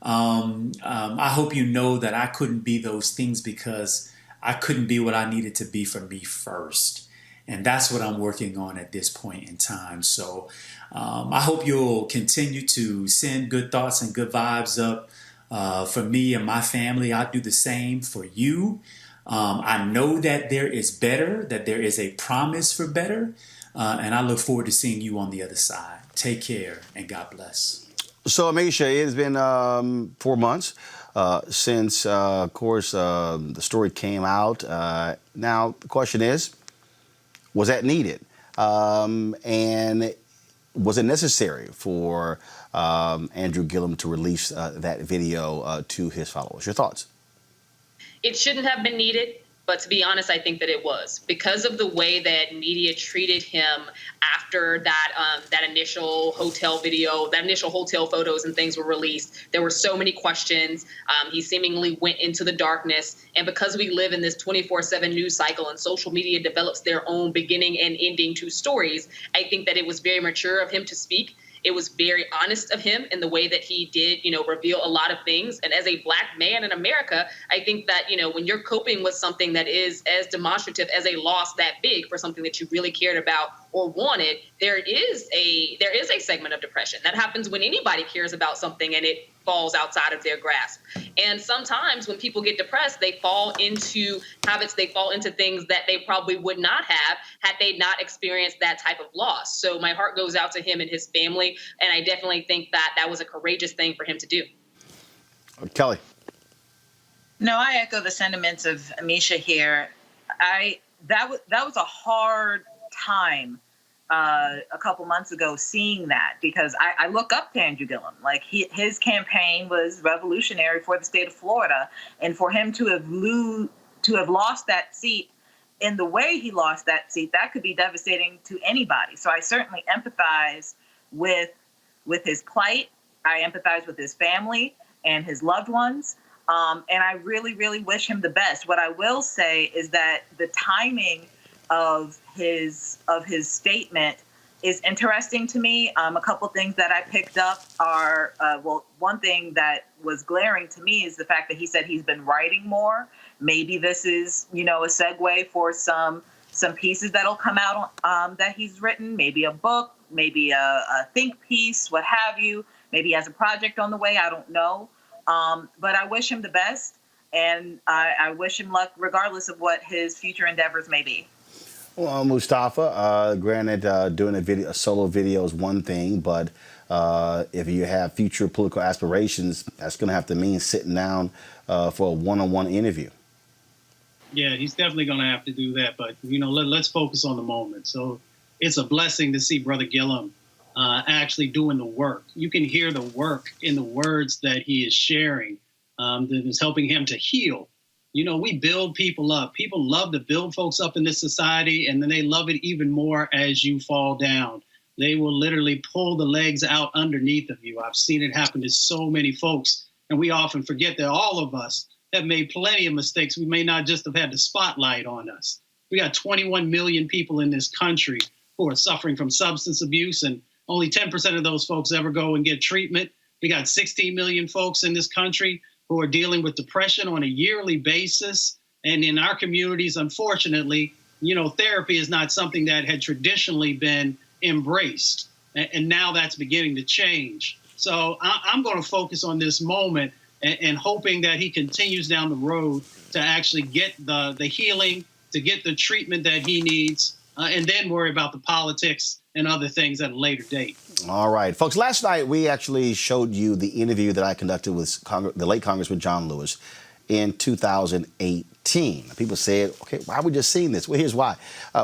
I hope you know that I couldn't be those things because I couldn't be what I needed to be for me first. And that's what I'm working on at this point in time. So I hope you'll continue to send good thoughts and good vibes up for me and my family. I'll do the same for you. I know that there is better, that there is a promise for better. And I look forward to seeing you on the other side. Take care and God bless. So, Amisha, it has been 4 months since, of course, the story came out. Now, the question is, was that needed? And was it necessary for Andrew Gillum to release that video to his followers? Your thoughts? It shouldn't have been needed. But to be honest, I think that it was because of the way that media treated him after that initial hotel video, that initial hotel photos and things were released. There were so many questions. He seemingly went into the darkness. And because we live in this 24/7 news cycle and social media develops their own beginning and ending to stories, I think that it was very mature of him to speak. It was very honest of him in the way that he did, reveal a lot of things. And as a Black man in America, I think that, when you're coping with something that is as demonstrative as a loss that big for something that you really cared about or wanted, there is a segment of depression. That happens when anybody cares about something and it falls outside of their grasp. And sometimes when people get depressed, they fall into habits, they fall into things that they probably would not have had they not experienced that type of loss. So my heart goes out to him and his family. And I definitely think that that was a courageous thing for him to do. Kelly. No, I echo the sentiments of Amisha here. That was a hard time a couple months ago seeing that, because I look up to Andrew Gillum. Like his campaign was revolutionary for the state of Florida, and for him to have lost that seat in the way he lost that seat, that could be devastating to anybody. So I certainly empathize with his plight. I empathize with his family and his loved ones. And I really, really wish him the best. What I will say is that the timing of his statement is interesting to me. A couple things that I picked up are, one thing that was glaring to me is the fact that he said he's been writing more. Maybe this is, a segue for some pieces that'll come out that he's written, maybe a book, maybe a think piece, what have you. Maybe he has a project on the way. I don't know. But I wish him the best, and I wish him luck regardless of what his future endeavors may be. Well, Mustafa, granted, doing a solo video is one thing, but if you have future political aspirations, that's going to have to mean sitting down for a one-on-one interview. Yeah, he's definitely going to have to do that. But, let's focus on the moment. So it's a blessing to see Brother Gillum actually doing the work. You can hear the work in the words that he is sharing that is helping him to heal. We build people up. People love to build folks up in this society, and then they love it even more as you fall down. They will literally pull the legs out underneath of you. I've seen it happen to so many folks, and we often forget that all of us have made plenty of mistakes. We may not just have had the spotlight on us. We got 21 million people in this country who are suffering from substance abuse, and only 10% of those folks ever go and get treatment. We got 16 million folks in this country who are dealing with depression on a yearly basis. And in our communities, unfortunately, therapy is not something that had traditionally been embraced. And now that's beginning to change. So I'm going to focus on this moment and hoping that he continues down the road to actually get the healing, to get the treatment that he needs, and then worry about the politics and other things at a later date. All right, folks, last night we actually showed you the interview that I conducted with the late Congressman John Lewis in 2018. People said, okay, why are we just seeing this? Well, here's why.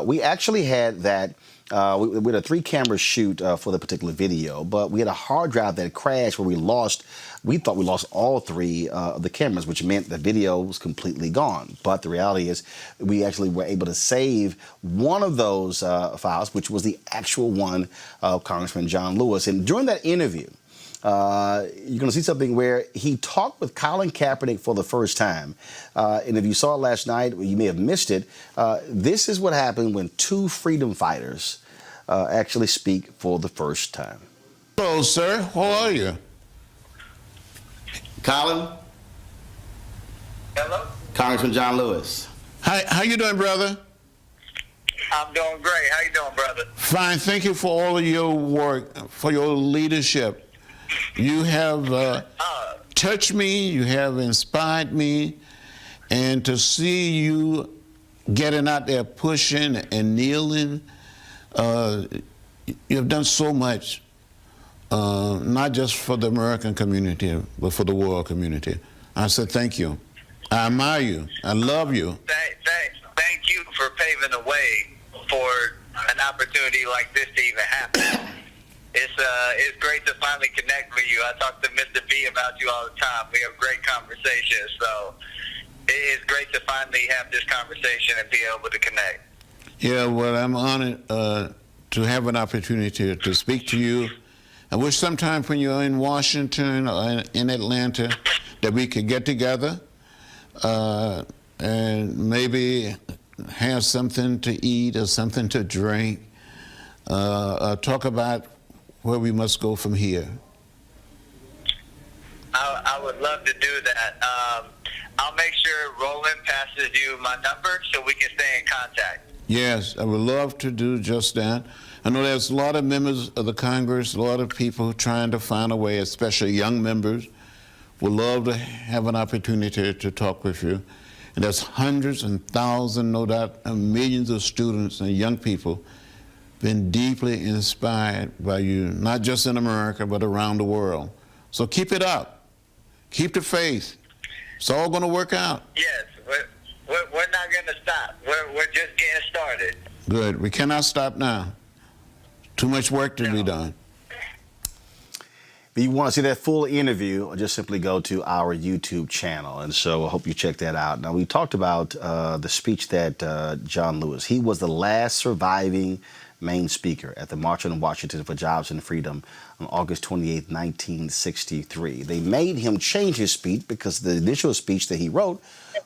We actually had that, we had a 3-camera shoot for the particular video, but we had a hard drive that crashed where we thought we lost all 3 of the cameras, which meant the video was completely gone. But the reality is we actually were able to save one of those files, which was the actual one of Congressman John Lewis. And during that interview, you're going to see something where he talked with Colin Kaepernick for the first time. And if you saw it last night, you may have missed it. This is what happened when 2 freedom fighters actually speak for the first time. Hello, sir. How are you? Colin? Hello? Congressman John Lewis. How you doing, brother? I'm doing great. How you doing, brother? Fine. Thank you for all of your work, for your leadership. You have touched me. You have inspired me. And to see you getting out there pushing and kneeling, you have done so much. Not just for the American community, but for the world community. I said thank you. I admire you. I love you. Thank you for paving the way for an opportunity like this to even happen. It's great to finally connect with you. I talk to Mr. B about you all the time. We have great conversations. So it is great to finally have this conversation and be able to connect. Yeah, well, I'm honored to have an opportunity to speak to you. I wish sometime when you're in Washington or in Atlanta that we could get together and maybe have something to eat or something to drink, talk about where we must go from here. I would love to do that. I'll make sure Roland passes you my number so we can stay in contact. Yes, I would love to do just that. I know there's a lot of members of the Congress, a lot of people trying to find a way, especially young members, would love to have an opportunity to talk with you. And there's hundreds and thousands, no doubt, and millions of students and young people been deeply inspired by you, not just in America, but around the world. So keep it up. Keep the faith. It's all going to work out. Yes, we're not going to stop. We're just getting started. Good. We cannot stop now. Too much work to be done. If you want to see that full interview, just simply go to our YouTube channel. And so I hope you check that out. Now, we talked about the speech that John Lewis, he was the last surviving main speaker at the March on Washington for Jobs and Freedom on August 28, 1963. They made him change his speech because the initial speech that he wrote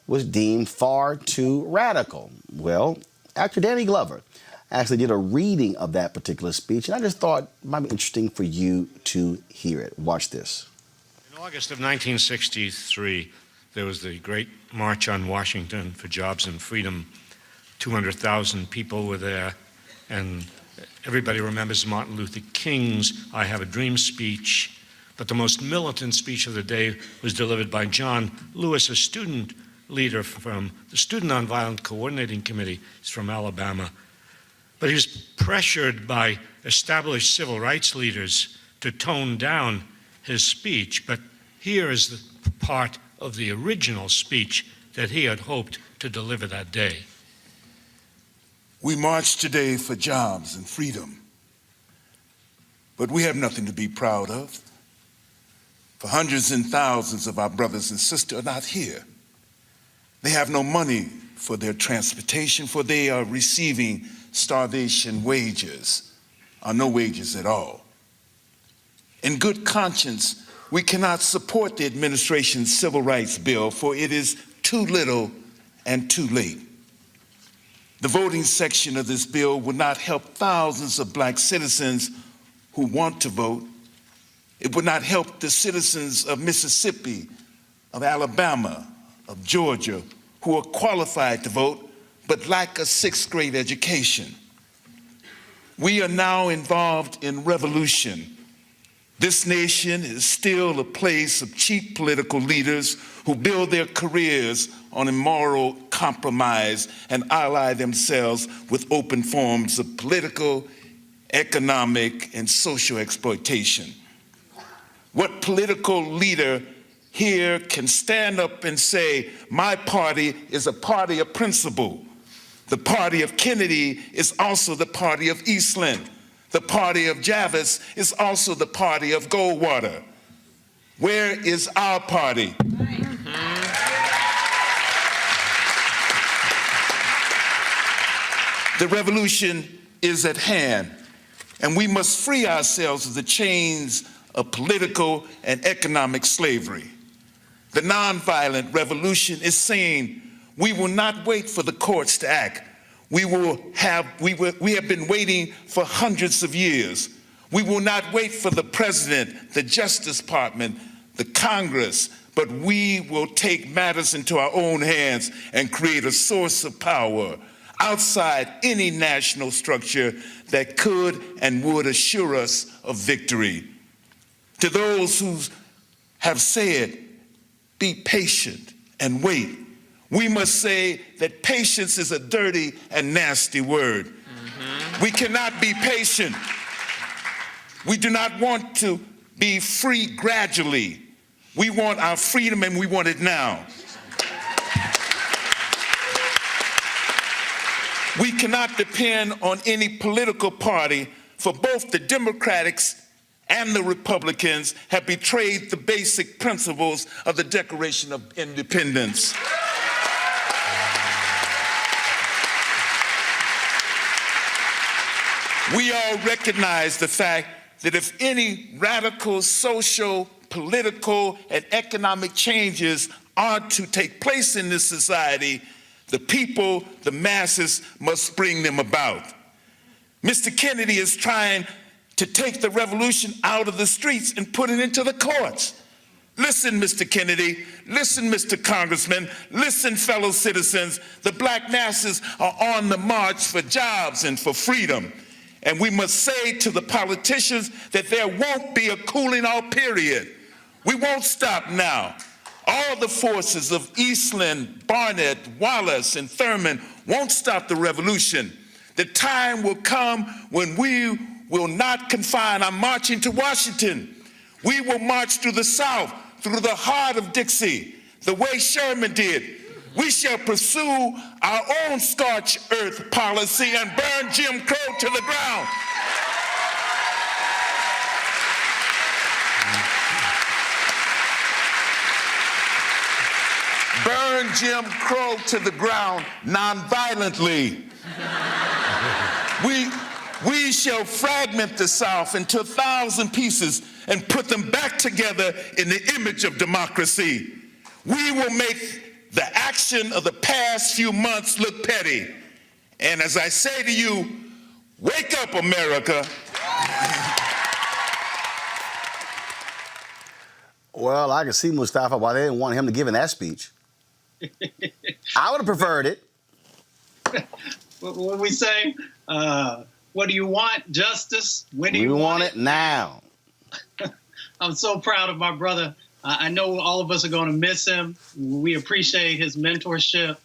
was deemed far too radical. Well, actor Danny Glover actually did a reading of that particular speech, and I just thought it might be interesting for you to hear it. Watch this. In August of 1963, there was the great March on Washington for Jobs and Freedom. 200,000 people were there, and everybody remembers Martin Luther King's I Have a Dream speech, but the most militant speech of the day was delivered by John Lewis, a student leader from the Student Nonviolent Coordinating Committee. He's from Alabama. But he was pressured by established civil rights leaders to tone down his speech. But here is the part of the original speech that he had hoped to deliver that day. We march today for jobs and freedom, but we have nothing to be proud of. For hundreds and thousands of our brothers and sisters are not here. They have no money for their transportation, for they are receiving starvation wages, or no wages at all. In good conscience, we cannot support the administration's civil rights bill, for it is too little and too late. The voting section of this bill would not help thousands of black citizens who want to vote. It would not help the citizens of Mississippi, of Alabama, of Georgia, who are qualified to vote but lack a sixth grade education. We are now involved in revolution. This nation is still a place of cheap political leaders who build their careers on immoral compromise and ally themselves with open forms of political, economic, and social exploitation. What political leader here can stand up and say, my party is a party of principle? The party of Kennedy is also the party of Eastland. The party of Jarvis is also the party of Goldwater. Where is our party? The revolution is at hand, and we must free ourselves of the chains of political and economic slavery. The nonviolent revolution is saying we will not wait for the courts to act. We have been waiting for hundreds of years. We will not wait for the president, the Justice Department, the Congress, but we will take matters into our own hands and create a source of power outside any national structure that could and would assure us of victory. To those who have said, be patient and wait, we must say that patience is a dirty and nasty word. We cannot be patient. We do not want to be free gradually. We want our freedom, and we want it now. We cannot depend on any political party, for both the Democrats and the Republicans have betrayed the basic principles of the Declaration of Independence. We all recognize the fact that if any radical social, political, and economic changes are to take place in this society, the people, the masses, must bring them about. Mr. Kennedy is trying to take the revolution out of the streets and put it into the courts. Listen, Mr. Kennedy, listen, Mr. Congressman, listen, fellow citizens, the black masses are on the march for jobs and for freedom. And we must say to the politicians that there won't be a cooling off period. We won't stop now. All the forces of Eastland, Barnett, Wallace, and Thurman won't stop the revolution. The time will come when we will not confine our marching to Washington. We will march through the South, through the heart of Dixie, the way Sherman did. We shall pursue our own scorched earth policy and burn Jim Crow to the ground. Burn Jim Crow to the ground nonviolently. We shall fragment the South into 1,000 pieces and put them back together in the image of democracy. We will make the action of the past few months look petty. And as I say to you, wake up, America. Well, I can see, Mustafa, why they didn't want him to give in that speech. I would have preferred it. What we say? What do you want? Justice? When do you want it? Now. I'm so proud of my brother. I know all of us are going to miss him. We appreciate his mentorship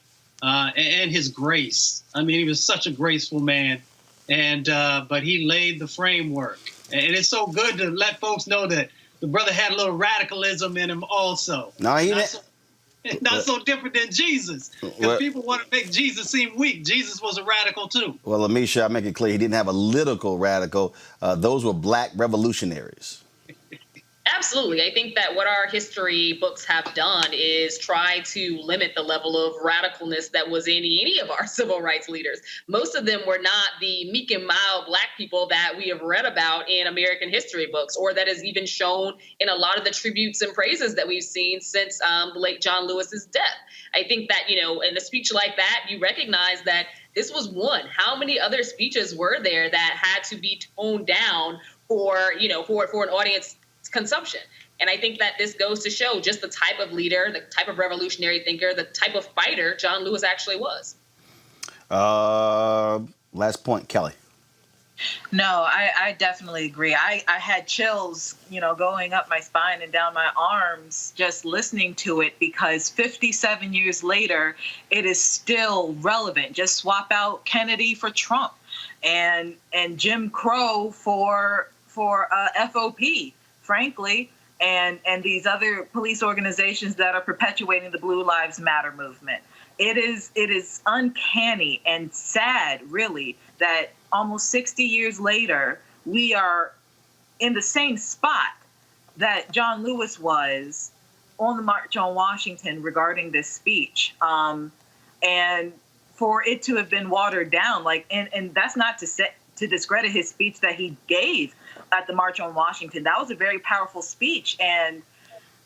and his grace. I mean, he was such a graceful man, but he laid the framework. And it's so good to let folks know that the brother had a little radicalism in him also. No, he Not so different than Jesus. Because people want to make Jesus seem weak. Jesus was a radical too. Well, Amisha, I make it clear he didn't have a political radical. Those were black revolutionaries. Absolutely. I think that what our history books have done is try to limit the level of radicalness that was in any of our civil rights leaders. Most of them were not the meek and mild black people that we have read about in American history books, or that is even shown in a lot of the tributes and praises that we've seen since the late John Lewis's death. I think that, in a speech like that, you recognize that this was one. How many other speeches were there that had to be toned down for an audience consumption? And I think that this goes to show just the type of leader, the type of revolutionary thinker, the type of fighter John Lewis actually was. Last point, Kelly. No, I definitely agree. I had chills, going up my spine and down my arms just listening to it, because 57 years later, it is still relevant. Just swap out Kennedy for Trump and Jim Crow for FOP, frankly, and these other police organizations that are perpetuating the Blue Lives Matter movement. It is uncanny and sad, really, that almost 60 years later, we are in the same spot that John Lewis was on the March on Washington regarding this speech. And for it to have been watered down, and that's not to discredit his speech that he gave at the March on Washington. That was a very powerful speech. And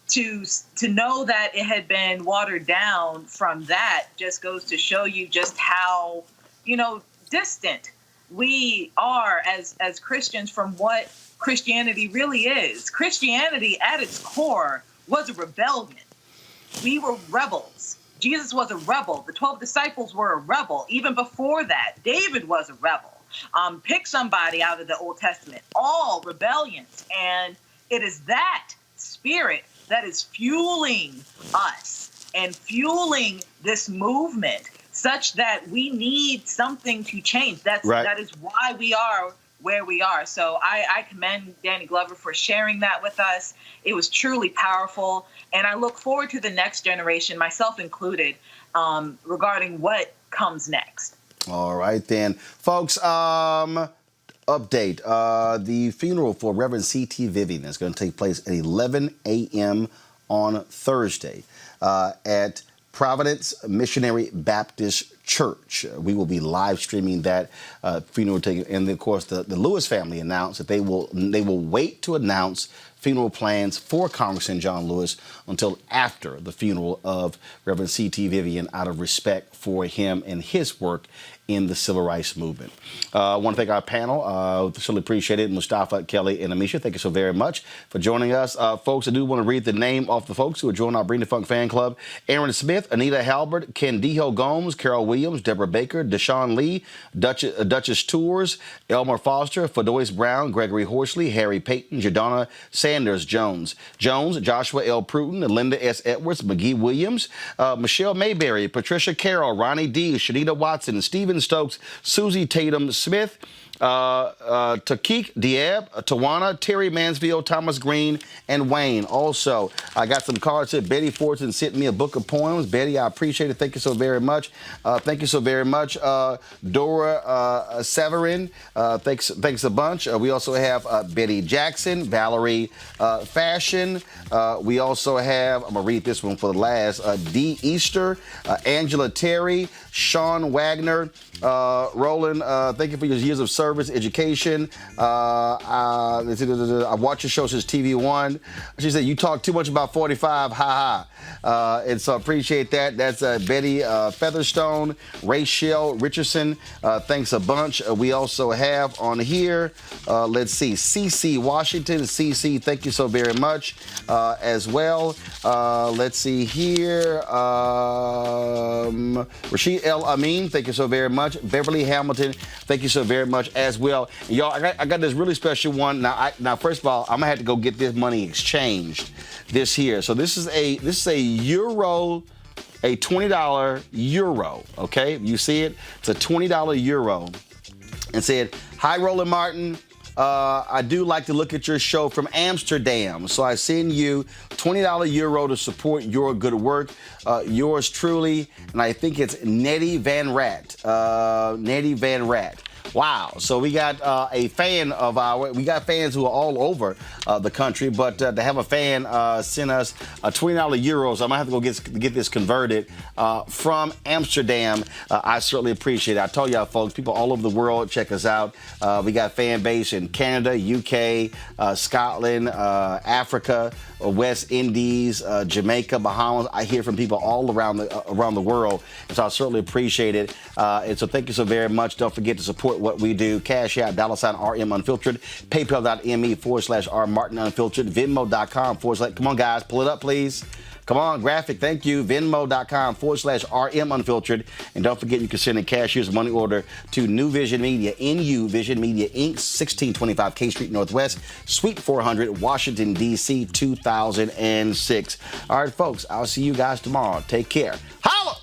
to know that it had been watered down from that just goes to show you just how, distant we are as Christians from what Christianity really is. Christianity at its core was a rebellion. We were rebels. Jesus was a rebel. The 12 disciples were a rebel. Even before that, David was a rebel. Pick somebody out of the Old Testament, all rebellions. And it is that spirit that is fueling us and fueling this movement, such that we need something to change. That is why we are where we are. So I commend Danny Glover for sharing that with us. It was truly powerful. And I look forward to the next generation, myself included, regarding what comes next. All right, then. Folks, update. The funeral for Reverend C.T. Vivian is going to take place at 11 a.m. on Thursday at Providence Missionary Baptist Church. We will be live streaming that funeral. And, of course, the Lewis family announced that they will wait to announce funeral plans for Congressman John Lewis until after the funeral of Reverend C.T. Vivian, out of respect for him and his work in the civil rights movement. I want to thank our panel. Certainly appreciate it. Mustafa, Kelly, and Amisha, thank you so very much for joining us. Folks, I do want to read the name of the folks who are joining our Bring the Funk fan club. Aaron Smith, Anita Halbert, Candijo Gomes, Carol Williams, Deborah Baker, Deshaun Lee, Duchess Tours, Elmer Foster, Fedois Brown, Gregory Horsley, Harry Payton, Jadonna Sanders Jones, Joshua L. Pruton, Linda S. Edwards, McGee Williams, Michelle Mayberry, Patricia Carroll, Ronnie D., Shanita Watson, Stephen Stokes, Susie Tatum Smith, Takik Diab, Tawana, Terry Mansfield, Thomas Green, and Wayne. Also, I got some cards here. Betty Fortson sent me a book of poems. Betty, I appreciate it. Thank you so very much. Thank you so very much. Dora Severin, thanks a bunch. We also have Betty Jackson, Valerie Fashion. We also have, I'm going to read this one for the last, D. Easter, Angela Terry, Sean Wagner, Roland, thank you for your years of service, education. I watched your show since TV One. She said, you talk too much about 45, ha ha. And so I appreciate that. That's Betty Featherstone, Rachel Richardson, thanks a bunch. We also have on here, let's see, CC Washington. CC, thank you so very much as well. Let's see here. Rashid El Amin, thank you so very much. Beverly Hamilton, thank you so very much as well. Y'all, I got this really special one. Now, first of all, I'm gonna have to go get this money exchanged this year. So this is a euro, a $20 euro. Okay, you see it? It's a $20 euro. And said, "Hi, Roland Martin. I do like to look at your show from Amsterdam. So I send you $20 euro to support your good work. Yours truly, and I think it's Nettie Van Rat. Nettie Van Rat. Wow. So we got a fan of we got fans who are all over the country, but to have a fan send us $20 euros, I'm going to have to go get this converted from Amsterdam. I certainly appreciate it. I told y'all, folks, people all over the world check us out. We got fan base in Canada, UK, Scotland, Africa, West Indies, Jamaica, Bahamas. I hear from people all around the world, and so I certainly appreciate it. And so thank you so very much. Don't forget to support what we do. Cash App, $RM Unfiltered, PayPal.me/R Martin Unfiltered, Venmo.com/ come on, guys, pull it up, please. Come on, graphic, thank you. Venmo.com/RM Unfiltered. And don't forget, you can send a cashier's money order to New Vision Media, NU Vision Media, Inc., 1625 K Street Northwest, Suite 400, Washington, D.C., 2006. All right, folks, I'll see you guys tomorrow. Take care. Holla!